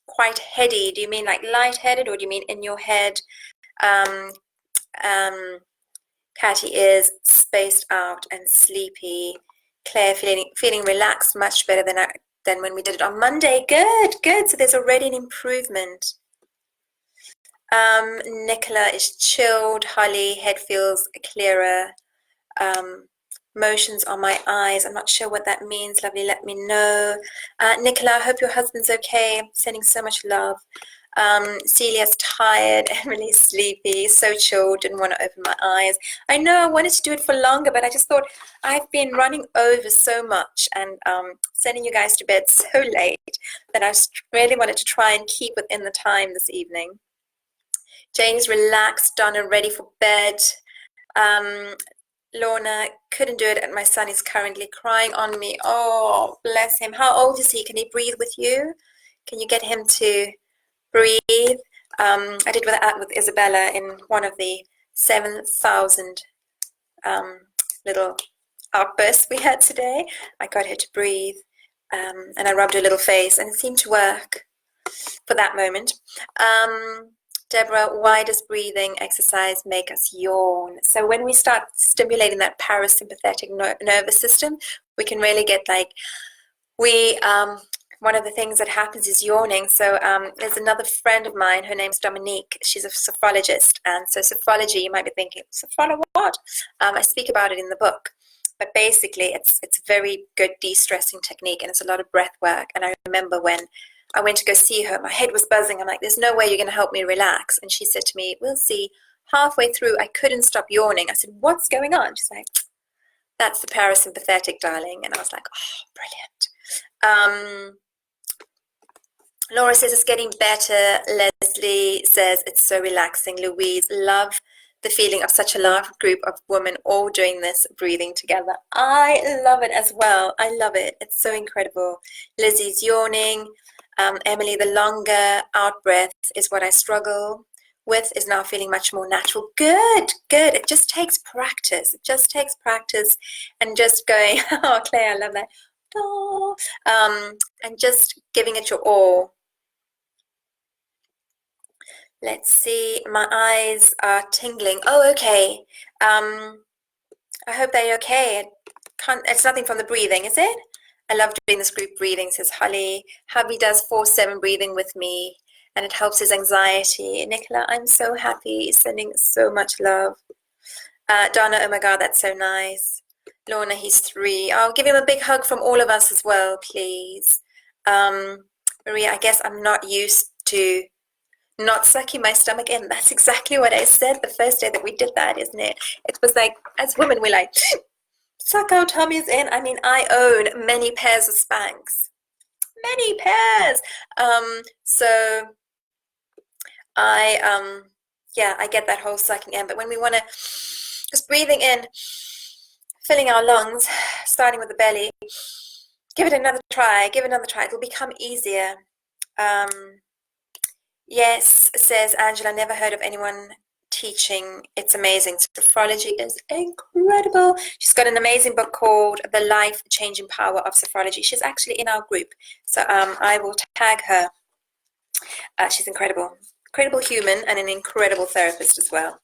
quite heady. Do you mean like lightheaded, or do you mean in your head? Patty is spaced out and sleepy. Claire feeling relaxed, much better than when we did it on Monday. Good. So there's already an improvement. Nicola is chilled. Holly, head feels clearer. Motions on my eyes. I'm not sure what that means. Lovely, let me know. Nicola, I hope your husband's okay. I'm sending so much love. Celia's tired and really sleepy, so chilled, didn't want to open my eyes. I know I wanted to do it for longer, but I just thought I've been running over so much and sending you guys to bed so late that I really wanted to try and keep within the time this evening. Jane's relaxed, done and ready for bed. Lorna, couldn't do it, and my son is currently crying on me. Oh, bless him. How old is he? Can he breathe with you? Can you get him to breathe? I did that with Isabella in one of the 7,000 little outbursts we had today. I got her to breathe, and I rubbed her little face, and it seemed to work for that moment. Deborah, why does breathing exercise make us yawn? So when we start stimulating that parasympathetic nervous system, we can really get one of the things that happens is yawning. So there's another friend of mine, her name's Dominique. She's a sophrologist. And so sophrology, you might be thinking, sophrolo what? I speak about it in the book. But basically, it's a very good de-stressing technique, and it's a lot of breath work. And I remember when I went to go see her, my head was buzzing. I'm like, there's no way you're going to help me relax. And she said to me, we'll see. Halfway through, I couldn't stop yawning. I said, what's going on? She's like, that's the parasympathetic, darling. And I was like, oh, brilliant. Laura says it's getting better. Leslie says it's so relaxing. Louise, love the feeling of such a large group of women all doing this, breathing together. I love it as well. I love it. It's so incredible. Lizzie's yawning. Emily, the longer out breath is what I struggle with, is now feeling much more natural. Good. It just takes practice. It just takes practice and just going, oh, Claire, I love that. Oh, and just giving it your all. Let's see, my eyes are tingling. Oh, okay. I hope they're okay. It's nothing from the breathing, is it? I love doing this group breathing, says Holly. Hubby does 4-7 breathing with me, and it helps his anxiety. Nicola, I'm so happy. Sending so much love. Donna, oh my God, that's so nice. Lorna, he's 3. I'll give him a big hug from all of us as well, please. Maria, I guess I'm not used to not sucking my stomach in. That's exactly what I said the first day that we did that, isn't it? It was like, as women, we're like, suck our tummies in. I mean, I own many pairs of Spanx. Many pairs. So I get that whole sucking in. But when we want to, just breathing in, filling our lungs, starting with the belly, give it another try. It will become easier. Yes, says Angela, never heard of anyone teaching. It's amazing. Sophrology is incredible. She's got an amazing book called The Life-Changing Power of Sophrology. She's actually in our group. So I will tag her. She's incredible. Incredible human and an incredible therapist as well.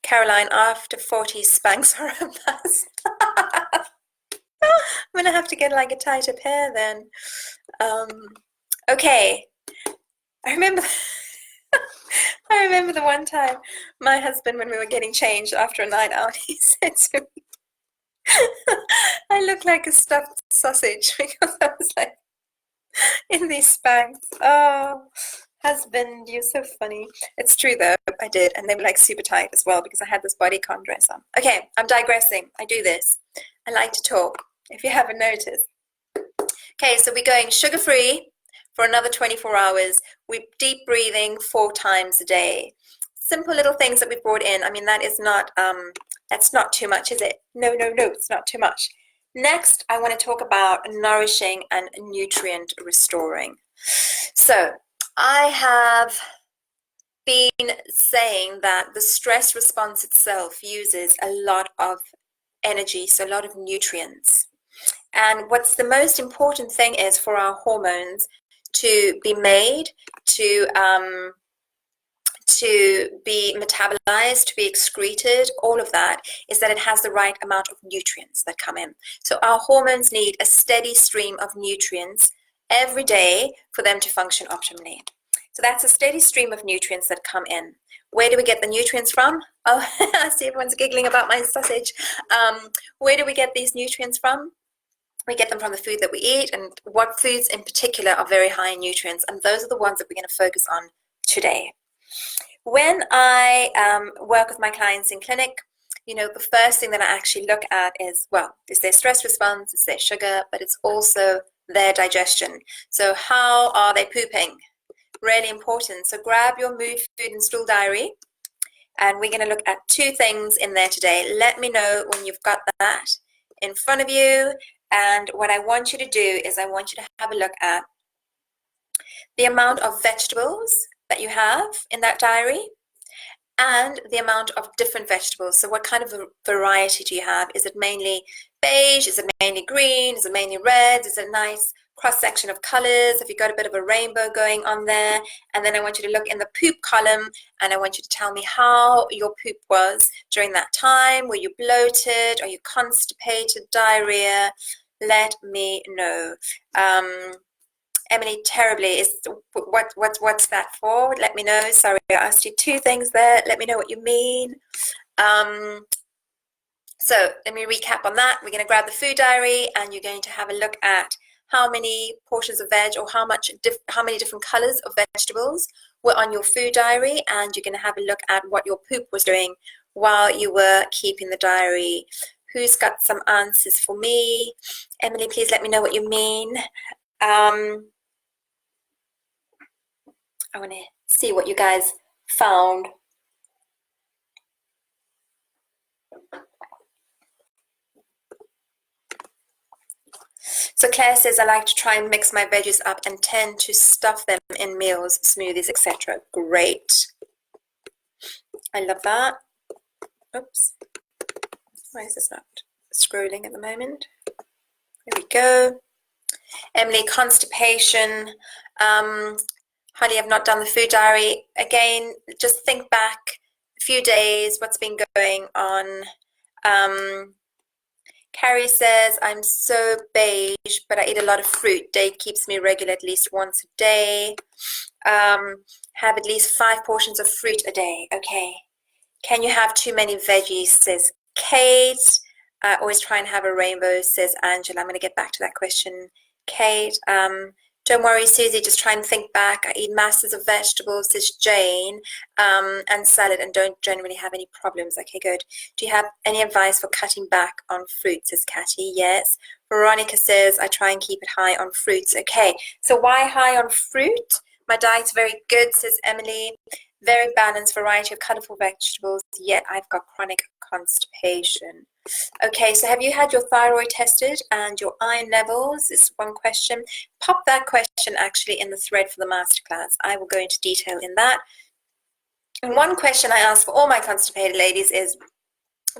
Caroline, after 40, Spanx are a must. I'm gonna have to get like a tighter pair then. Okay, I remember the one time my husband, when we were getting changed after a night out, he said to me, I look like a stuffed sausage, because I was like in these Spanx. Oh, husband, you're so funny. It's true though, I did, and they were like super tight as well because I had this bodycon dress on. Okay, I'm digressing. I do this. I like to talk, if you haven't noticed. Okay, so we're going sugar-free for another 24 hours. We're deep breathing 4 times a day. Simple little things that we've brought in. I mean, that is not, that's not too much, is it? No, it's not too much. Next, I want to talk about nourishing and nutrient restoring. So I have been saying that the stress response itself uses a lot of energy, so a lot of nutrients. And what's the most important thing is for our hormones to be made, to be metabolized, to be excreted, all of that, is that it has the right amount of nutrients that come in. So our hormones need a steady stream of nutrients every day for them to function optimally. So that's a steady stream of nutrients that come in. Where do we get the nutrients from? Oh, I see everyone's giggling about my sausage. Where do we get these nutrients from? We get them from the food that we eat, and what foods in particular are very high in nutrients, and those are the ones that we're going to focus on today. When I work with my clients in clinic, you know, the first thing that I actually look at is, well, is their stress response, is their sugar, but it's also their digestion. So how are they pooping? Really important. So grab your mood, food, and stool diary. and we're going to look at 2 things in there today. Let me know when you've got that in front of you. And what I want you to do is I want you to have a look at the amount of vegetables that you have in that diary and the amount of different vegetables. So what kind of a variety do you have? Is it mainly beige? Is it mainly green? Is it mainly red? Is it a nice cross-section of colors? Have you got a bit of a rainbow going on there? And then I want you to look in the poop column, and I want you to tell me how your poop was during that time. Were you bloated? Are you constipated? Diarrhea? Let me know. Emily, terribly, is what's that for? Let me know. Sorry, I asked you 2 things there. Let me know what you mean. So let me recap on that. We're going to grab the food diary, and you're going to have a look at how many portions of veg, or how many different colors of vegetables were on your food diary, and you're going to have a look at what your poop was doing while you were keeping the diary. Who's got some answers for me? Emily, please let me know what you mean. I want to see what you guys found. So Claire says, I like to try and mix my veggies up and tend to stuff them in meals, smoothies, etc. Great. I love that. Oops. Why is this not scrolling at the moment? There we go. Emily, constipation. Honey, I've not done the food diary. Again, just think back a few days, what's been going on. Carrie says, I'm so beige, but I eat a lot of fruit. Date keeps me regular at least once a day. Have at least 5 portions of fruit a day. Okay. Can you have too many veggies, says Kate. Always try and have a rainbow, says Angela. I'm going to get back to that question, Kate. Don't worry, Susie, just try and think back. I eat masses of vegetables, says Jane, and salad, and don't generally have any problems. Okay, good. Do you have any advice for cutting back on fruits, says Catty? Yes. Veronica says, I try and keep it high on fruits. Okay, so why high on fruit? My diet's very good, says Emily. Very balanced variety of colorful vegetables, yet I've got chronic constipation. Okay, so have you had your thyroid tested and your iron levels? This is one question. Pop that question actually in the thread for the masterclass. I will go into detail in that. And one question I ask for all my constipated ladies is,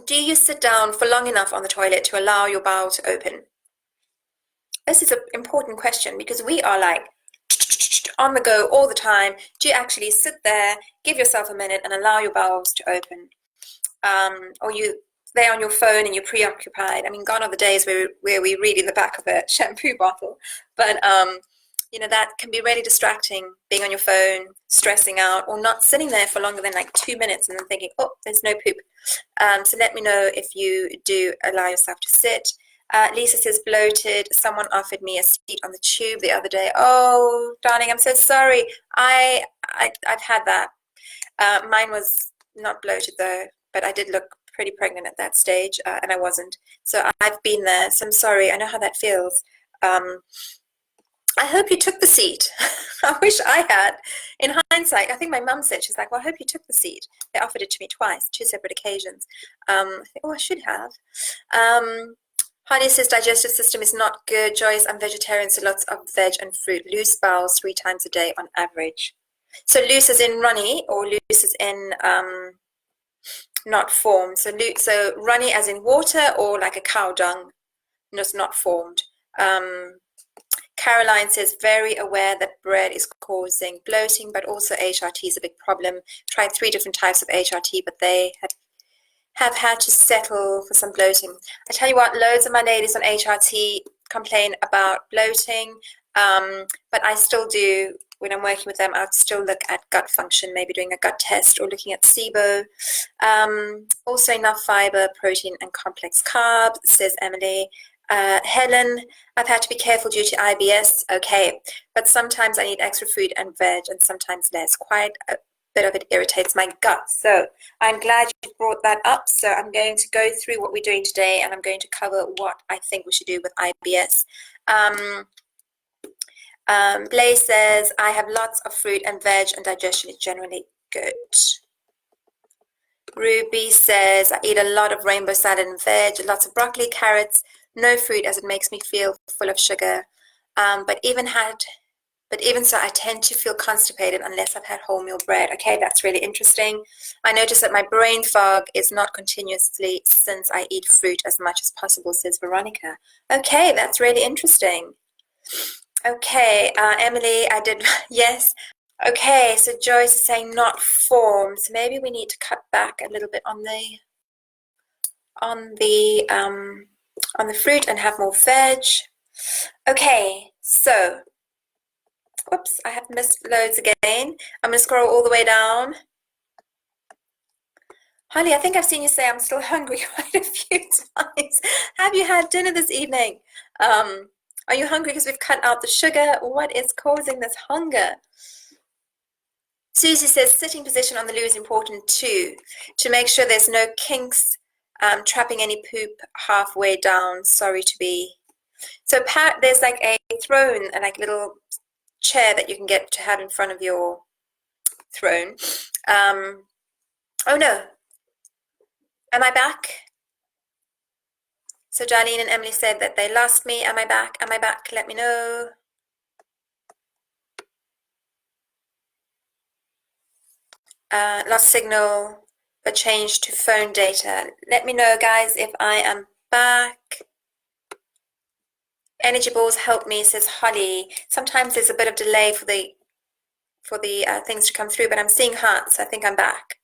do you sit down for long enough on the toilet to allow your bowel to open? This is an important question because we are like on the go all the time. Do you actually sit there, give yourself a minute and allow your bowels to open? Or you there on your phone and you're preoccupied. I mean, gone are the days where we read in the back of a shampoo bottle. But, you know, that can be really distracting, being on your phone, stressing out, or not sitting there for longer than like 2 minutes and then thinking, oh, there's no poop. So let me know if you do allow yourself to sit. Lisa says, bloated. Someone offered me a seat on the tube the other day. Oh, darling, I'm so sorry. I've had that. Mine was not bloated though, but I did look pretty pregnant at that stage, and I wasn't. So I've been there. So I'm sorry. I know how that feels. I hope you took the seat. I wish I had. In hindsight, I think my mum said, she's like, well, I hope you took the seat. They offered it to me twice, 2 separate occasions. I think, oh, I should have. Hardy says digestive system is not good. Joyce, I'm vegetarian, so lots of veg and fruit. Loose bowels 3 times a day on average. So loose as in runny, or loose as in not formed. So runny as in water, or like a cow dung, just not formed. Caroline says, very aware that bread is causing bloating, but also HRT is a big problem. Tried 3 different types of HRT, but they have had to settle for some bloating. I tell you what, loads of my ladies on HRT complain about bloating, but I still do. When I'm working with them, I'll still look at gut function, maybe doing a gut test or looking at SIBO. Also enough fiber, protein, and complex carbs, says Emily. Helen, I've had to be careful due to IBS. Okay, but sometimes I need extra fruit and veg, and sometimes less. Quite a bit of it irritates my gut. So I'm glad you brought that up. So I'm going to go through what we're doing today, and I'm going to cover what I think we should do with IBS. Blaze says, I have lots of fruit and veg, and digestion is generally good. Ruby says, I eat a lot of rainbow salad and veg, lots of broccoli, carrots, no fruit as it makes me feel full of sugar. But even so, I tend to feel constipated unless I've had wholemeal bread. Okay, that's really interesting. I notice that my brain fog is not continuously since I eat fruit as much as possible, says Veronica. Okay, that's really interesting. Okay, Emily, I did, yes. Okay, so Joyce is saying not form, so maybe we need to cut back a little bit on the fruit and have more veg. Okay, so whoops, I have missed loads again. I'm gonna scroll all the way down. Holly, I think I've seen you say I'm still hungry quite a few times. Have you had dinner this evening? Are you hungry because we've cut out the sugar? What is causing this hunger? Susie says sitting position on the loo is important too, to make sure there's no kinks, trapping any poop halfway down. Sorry to be. So there's like a throne and like little chair that you can get to have in front of your throne. Oh no, am I back? So Darlene and Emily said that they lost me. Am I back? Am I back? Let me know. Lost signal, but changed to phone data. Let me know, guys, if I am back. Energy balls help me, says Holly. Sometimes there's a bit of delay for the things to come through, but I'm seeing hearts. I think I'm back.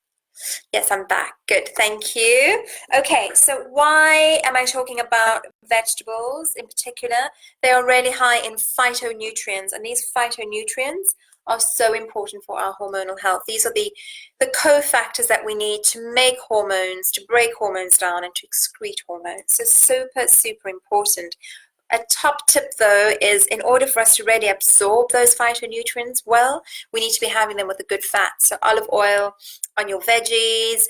Yes, I'm back. Good, thank you. Okay, so why am I talking about vegetables in particular? They are really high in phytonutrients, and these phytonutrients are so important for our hormonal health. These are the cofactors that we need to make hormones, to break hormones down, and to excrete hormones. So super, super important. A top tip, though, is in order for us to really absorb those phytonutrients well, we need to be having them with a good fat. So olive oil on your veggies,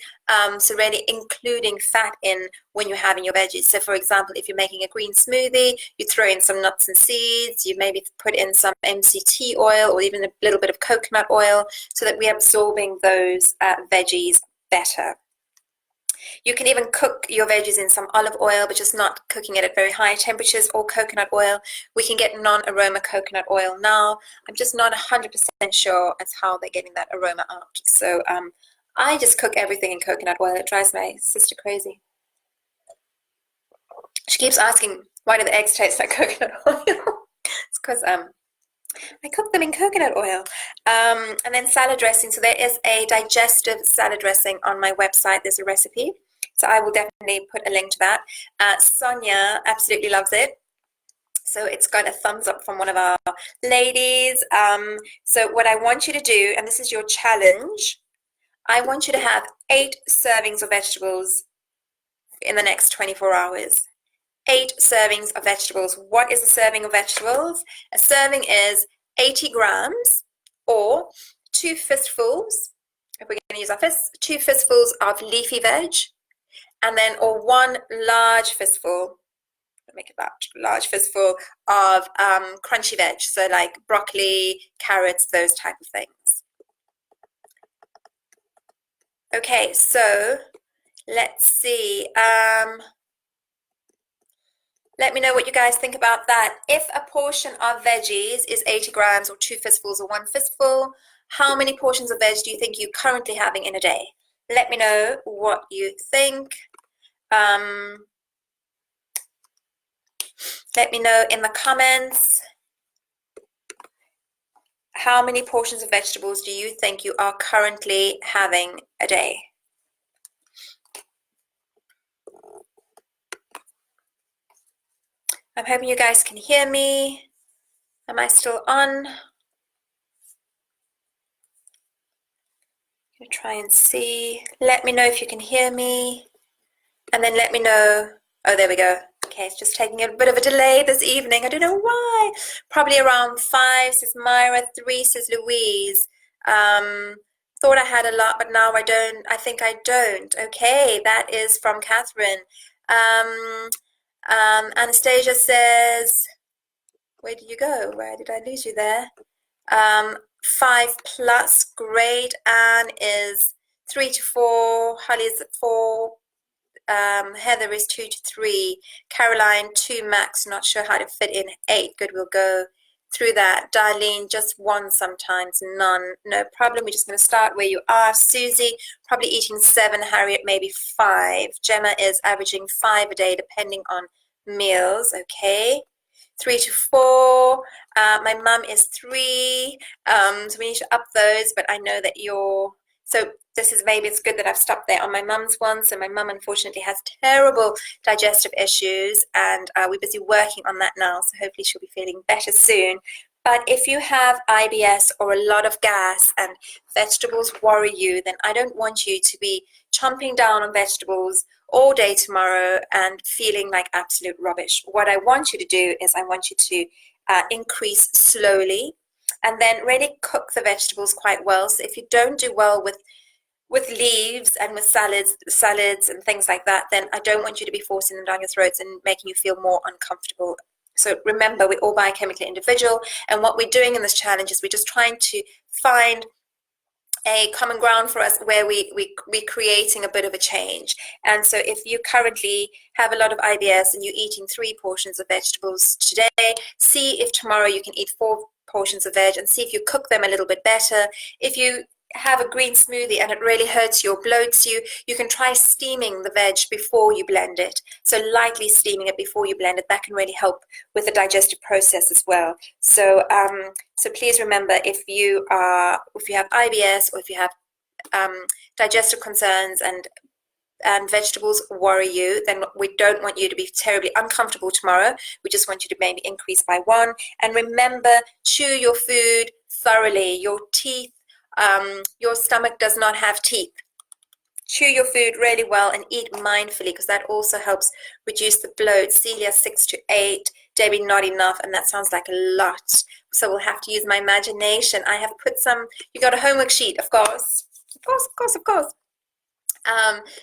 so really including fat in when you're having your veggies. So for example, if you're making a green smoothie, you throw in some nuts and seeds, you maybe put in some MCT oil or even a little bit of coconut oil so that we're absorbing those veggies better. You can even cook your veggies in some olive oil, but just not cooking it at very high temperatures, or coconut oil. We can get non-aroma coconut oil now. I'm just not 100% sure as how they're getting that aroma out. So I just cook everything in coconut oil. It drives my sister crazy. She keeps asking, why do the eggs taste like coconut oil? It's because I cook them in coconut oil. And then salad dressing. So there is a digestive salad dressing on my website. There's a recipe. So I will definitely put a link to that. Sonia absolutely loves it. So it's got a thumbs up from one of our ladies. So what I want you to do, and this is your challenge, I want you to have 8 servings of vegetables in the next 24 hours. 8 servings of vegetables. What is a serving of vegetables? A serving is 80 grams or 2 fistfuls, if we're going to use our fists, 2 fistfuls of leafy veg, and then or 1 large fistful, make it large fistful of crunchy veg, so like broccoli, carrots, those type of things. Okay, so let's see. Let me know what you guys think about that. If a portion of veggies is 80 grams or 2 fistfuls or 1 fistful, how many portions of veg do you think you're currently having in a day? Let me know what you think. Let me know in the comments. How many portions of vegetables do you think you are currently having a day? I'm hoping you guys can hear me. Am I still on? I'm going to try and see. Let me know if you can hear me. And then let me know. Oh, there we go. Okay, it's just taking a bit of a delay this evening. I don't know why. Probably around 5, says Myra. 3, says Louise. Thought I had a lot, but now I don't. I think I don't. Okay, that is from Catherine. Anastasia says, where did you go? Where did I lose you there? 5+, great. Anne is 3 to 4, Holly's at 4, Heather is 2 to 3, Caroline 2 max, not sure how to fit in 8. Good, we'll go through that. Darlene, just 1 sometimes, none, no problem. We're just going to start where you are. Susie, probably eating 7, Harriet maybe 5. Gemma is averaging 5 a day depending on meals. Okay, 3 to 4. My mum is 3, so we need to up those, but I know that you're, so this is, maybe it's good that I've stopped there on my mum's one. So my mum unfortunately has terrible digestive issues, and we're busy working on that now, so hopefully she'll be feeling better soon. But if you have IBS or a lot of gas and vegetables worry you, then I don't want you to be chomping down on vegetables all day tomorrow and feeling like absolute rubbish. What I want you to do is I want you to increase slowly and then really cook the vegetables quite well. So if you don't do well with leaves and with salads and things like that, then I don't want you to be forcing them down your throats and making you feel more uncomfortable. So remember, we're all biochemically individual, and what we're doing in this challenge is we're just trying to find a common ground for us where we're creating a bit of a change. And so if you currently have a lot of IBS and you're eating 3 portions of vegetables today, see if tomorrow you can eat 4 portions of veg, and see if you cook them a little bit better. If you have a green smoothie and it really hurts you or bloats you, you can try steaming the veg before you blend it. So lightly steaming it before you blend it, that can really help with the digestive process as well. So so please remember, if you have IBS or if you have digestive concerns and vegetables worry you, then we don't want you to be terribly uncomfortable tomorrow. We just want you to maybe increase by 1. And remember, chew your food thoroughly. Your teeth, your stomach does not have teeth. Chew your food really well and eat mindfully, because that also helps reduce the bloat. Celia, 6 to 8. Debbie, not enough, and that sounds like a lot. So we'll have to use my imagination. I have put some, you got a homework sheet, of course. Of course.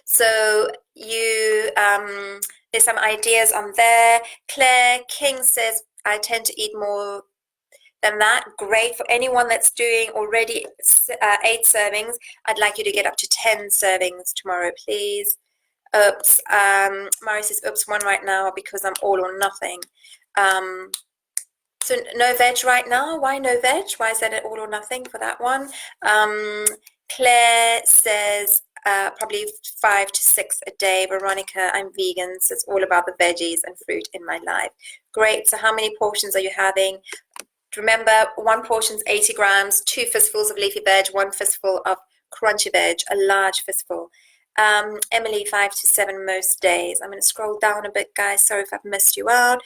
So you, there's some ideas on there. Claire King says, I tend to eat more than that. Great. For anyone that's doing already 8 servings, I'd like you to get up to 10 servings tomorrow, please. Oops. Mari says, oops, 1 right now because I'm all or nothing. So no veg right now. Why no veg? Why is that an all or nothing for that one? Claire says, probably 5 to 6 a day. Veronica, I'm vegan, so it's all about the veggies and fruit in my life. Great. So how many portions are you having? Remember, 1 portion's 80 grams, 2 fistfuls of leafy veg, 1 fistful of crunchy veg, a large fistful. Emily, 5 to 7 most days. I'm going to scroll down a bit, guys. Sorry if I've missed you out.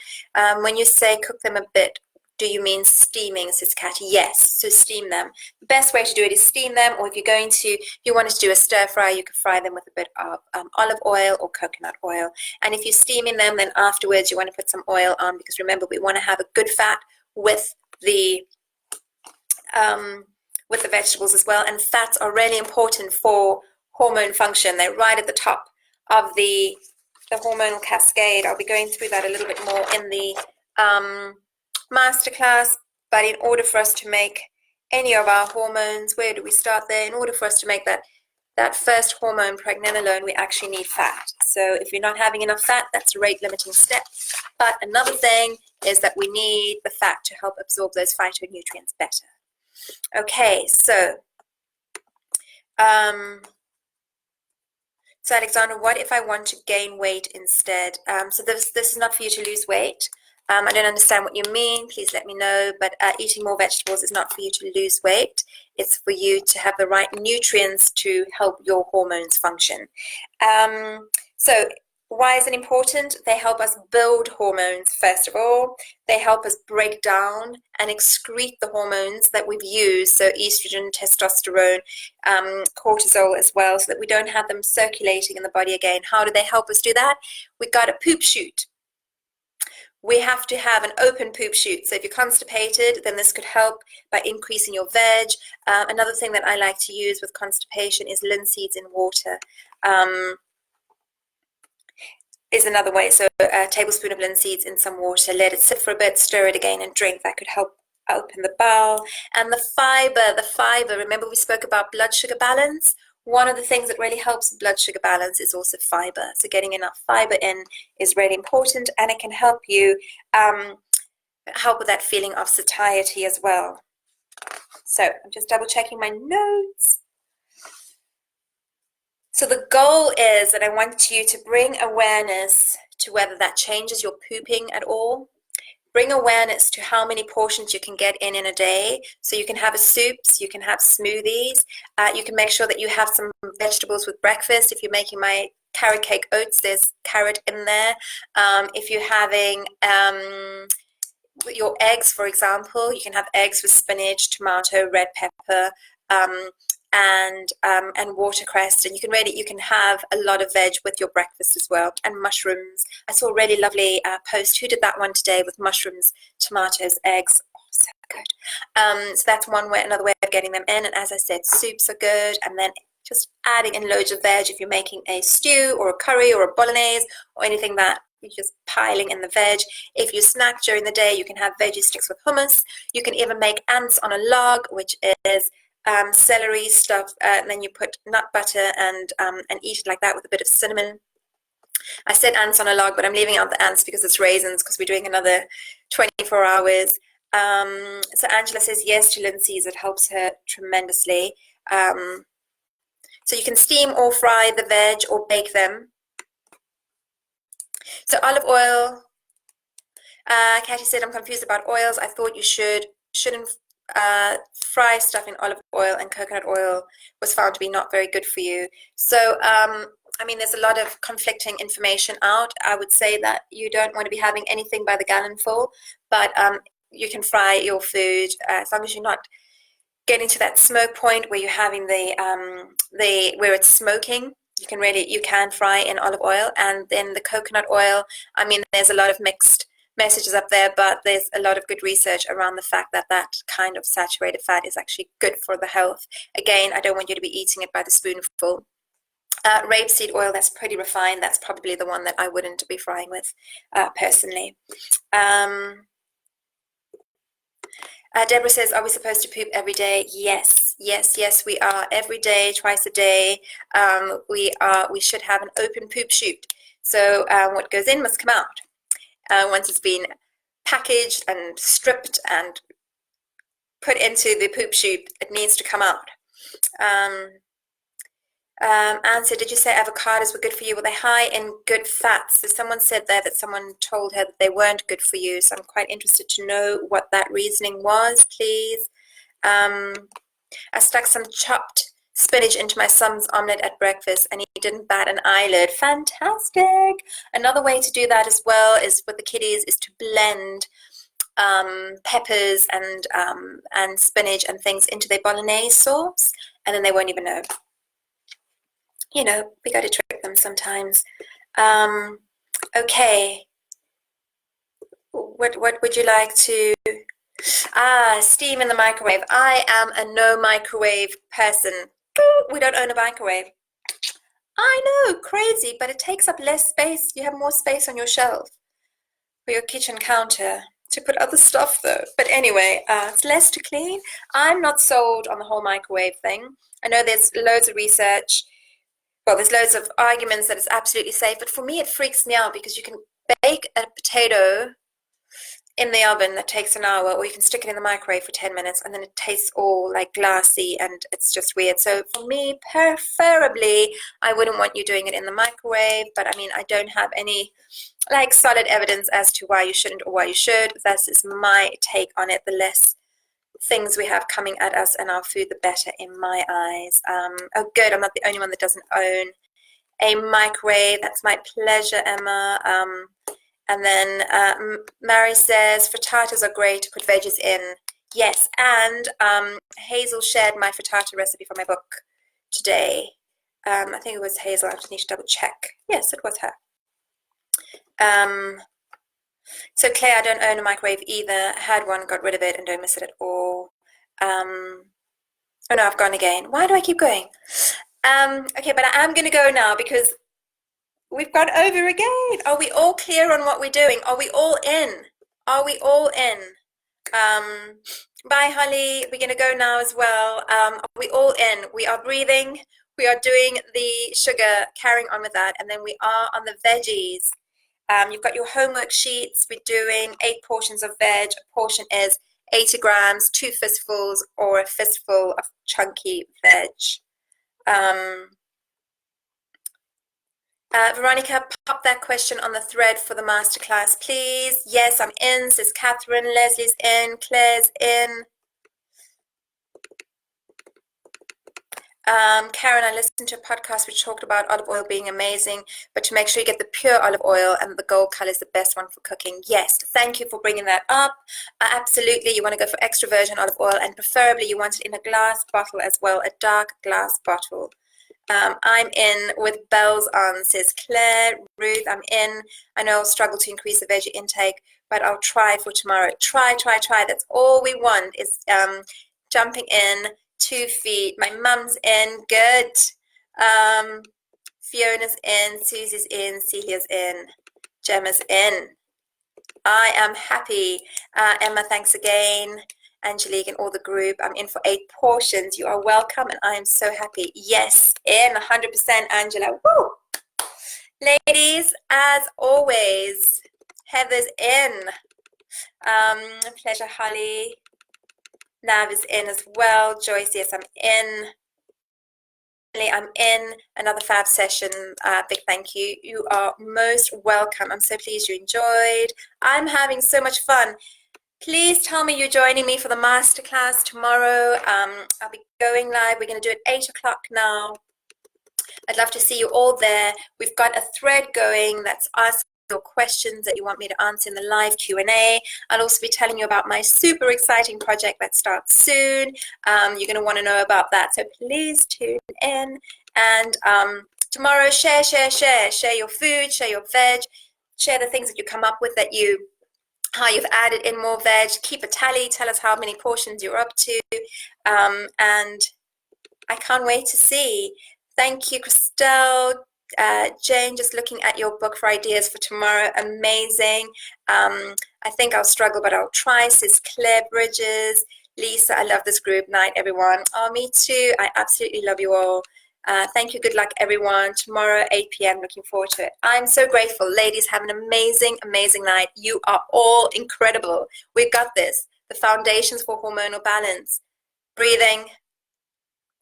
When you say cook them a bit, do you mean steaming, says Kat? Yes, so steam them. The best way to do it is steam them, or if you're going to, if you wanted to do a stir fry, you could fry them with a bit of olive oil or coconut oil. And if you're steaming them, then afterwards you want to put some oil on, because remember, we want to have a good fat with the vegetables as well. And fats are really important for hormone function. They're right at the top of the hormonal cascade. I'll be going through that a little bit more in the masterclass. But in order for us to make any of our hormones, where do we start there? In order for us to make that first hormone, pregnenolone, we actually need fat. So if you're not having enough fat, that's a rate limiting step. But another thing is that we need the fat to help absorb those phytonutrients better. Okay, so Alexandra, what if I want to gain weight instead? So this is not for you to lose weight. I don't understand what you mean. Please let me know. But eating more vegetables is not for you to lose weight. It's for you to have the right nutrients to help your hormones function. So why is it important? They help us build hormones, first of all. They help us break down and excrete the hormones that we've used, so estrogen, testosterone, cortisol as well, so that we don't have them circulating in the body again. How do they help us do that? We've got a poop chute. We have to have an open poop chute. So if you're constipated, then this could help by increasing your veg. Another thing that I like to use with constipation is linseeds in water. Is another way. So a tablespoon of linseeds in some water, let it sit for a bit, stir it again and drink. That could help open the bowel. And the fiber, remember we spoke about blood sugar balance? one of the things that really helps blood sugar balance is also fiber. So getting enough fiber in is really important, and it can help you help with that feeling of satiety as well. So I'm just double checking my notes. So the goal is that I want you to bring awareness to whether that changes your pooping at all. Bring awareness to how many portions you can get in a day. So you can have a soups, you can have smoothies, you can make sure that you have some vegetables with breakfast. If you're making my carrot cake oats, there's carrot in there. If you're having your eggs, for example, you can have eggs with spinach, tomato, red pepper, and watercress, and you can have a lot of veg with your breakfast as well, and mushrooms. I saw a really lovely post. Who did that one today with mushrooms, tomatoes, eggs? Oh, so good. So that's another way of getting them in. And as I said, soups are good, and then just adding in loads of veg if you're making a stew or a curry or a bolognese or anything that you're just piling in the veg. If you snack during the day, you can have veggie sticks with hummus. You can even make ants on a log, which is celery stuff, and then you put nut butter and eat it like that with a bit of cinnamon. I said ants on a log, but I'm leaving out the ants because it's raisins, because we're doing another 24 hours. So Angela says yes to linseeds. It helps her tremendously. So you can steam or fry the veg or bake them. So olive oil. Katie said, I'm confused about oils. I thought you shouldn't fry stuff in olive oil, and coconut oil was found to be not very good for you. So I mean, there's a lot of conflicting information out. I would say that you don't want to be having anything by the gallon full, but you can fry your food as long as you're not getting to that smoke point where you're having where it's smoking. You can fry in olive oil. And then the coconut oil, I mean, there's a lot of mixed messages up there, but there's a lot of good research around the fact that that kind of saturated fat is actually good for the health. Again, I don't want you to be eating it by the spoonful. Rapeseed oil, that's pretty refined. That's probably the one that I wouldn't be frying with personally. Deborah says, are we supposed to poop every day? Yes, we are. Every day, twice a day. We should have an open poop chute. So what goes in must come out. Once it's been packaged and stripped and put into the poop chute, it needs to come out. Anne said, did you say avocados were good for you? Were they high in good fats? So someone said there that someone told her that they weren't good for you. So I'm quite interested to know what that reasoning was, please. I stuck some chopped spinach into my son's omelette at breakfast, and he didn't bat an eyelid. Fantastic. Another way to do that as well is with the kiddies is to blend peppers and spinach and things into their bolognese sauce, and then they won't even know. You know, we got to trick them sometimes. Okay. What would you like to? Steam in the microwave. I am a no microwave person. We don't own a microwave. I know, crazy, but it takes up less space. You have more space on your shelf for your kitchen counter to put other stuff though. But anyway, it's less to clean. I'm not sold on the whole microwave thing. I know there's loads of research. Well, there's loads of arguments that it's absolutely safe, but for me it freaks me out because you can bake a potato in the oven that takes an hour, or you can stick it in the microwave for 10 minutes and then it tastes all like glassy and it's just weird. So for me, preferably, I wouldn't want you doing it in the microwave, but I mean, I don't have any like solid evidence as to why you shouldn't or why you should. This is my take on it. The less things we have coming at us and our food, the better in my eyes. Oh, good. I'm not the only one that doesn't own a microwave. That's my pleasure, Emma. And then Mary says, frittatas are great to put veggies in. Yes, and Hazel shared my frittata recipe from my book today. I think it was Hazel. I just need to double check. Yes, it was her. So Claire, I don't own a microwave either. I had one, got rid of it, and don't miss it at all. Oh no, I've gone again. Why do I keep going? Okay, but I am going to go now because we've gone over again. Are we all clear on what we're doing? Are we all in? Are we all in? Bye, Holly. We're going to go now as well. Are we all in? We are breathing. We are doing the sugar, carrying on with that, and then we are on the veggies. You've got your homework sheets. We're doing 8 portions of veg. A portion is 80 grams, 2 fistfuls, or a fistful of chunky veg. Veronica, pop that question on the thread for the masterclass, please. Yes, I'm in, says Catherine. Leslie's in. Claire's in. Karen, I listened to a podcast which talked about olive oil being amazing, but to make sure you get the pure olive oil and the gold color is the best one for cooking. Yes, thank you for bringing that up. Absolutely, you want to go for extra virgin olive oil, and preferably you want it in a glass bottle as well, a dark glass bottle. I'm in with bells on, says Claire. Ruth, I'm in. I know I'll struggle to increase the veggie intake, but I'll try for tomorrow. Try. That's all we want is jumping in. 2 feet. My mum's in. Good. Fiona's in. Susie's in. Celia's in. Gemma's in. I am happy. Emma, thanks again. Angelique and all the group. I'm in for 8 portions. You are welcome, and I am so happy. Yes, in 100%, Angela. Woo! Ladies, as always, Heather's in. Pleasure, Holly. Nav is in as well. Joyce, yes, I'm in. I'm in. Another fab session. Big thank you. You are most welcome. I'm so pleased you enjoyed. I'm having so much fun. Please tell me you're joining me for the masterclass tomorrow. I'll be going live. We're going to do it 8 o'clock now. I'd love to see you all there. We've got a thread going that's ask your questions that you want me to answer in the live Q&A. I'll also be telling you about my super exciting project that starts soon. You're going to want to know about that, so please tune in. And tomorrow, share your food, share your veg, share the things that you come up with that how you've added in more veg. Keep a tally, tell us how many portions you're up to, and I can't wait to see. Thank you, Christelle. Jane, just looking at your book for ideas for tomorrow. Amazing. I think I'll struggle, but I'll try, says Claire Bridges. Lisa, I love this group. Night, everyone. Oh, me too. I absolutely love you all. Thank you. Good luck, everyone. Tomorrow, 8 p.m. Looking forward to it. I'm so grateful. Ladies, have an amazing, amazing night. You are all incredible. We've got this. The foundations for hormonal balance. Breathing,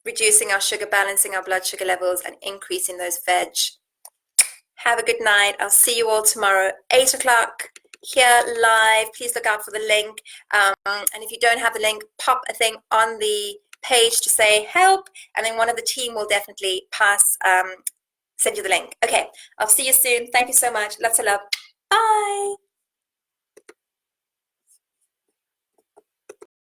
reducing our sugar, balancing our blood sugar levels, and increasing those veg. Have a good night. I'll see you all tomorrow, 8 o'clock here live. Please look out for the link. And if you don't have the link, pop a thing on the page to say help, and then one of the team will definitely send you the link. Okay, I'll see you soon. Thank you so much. Lots of love. Bye.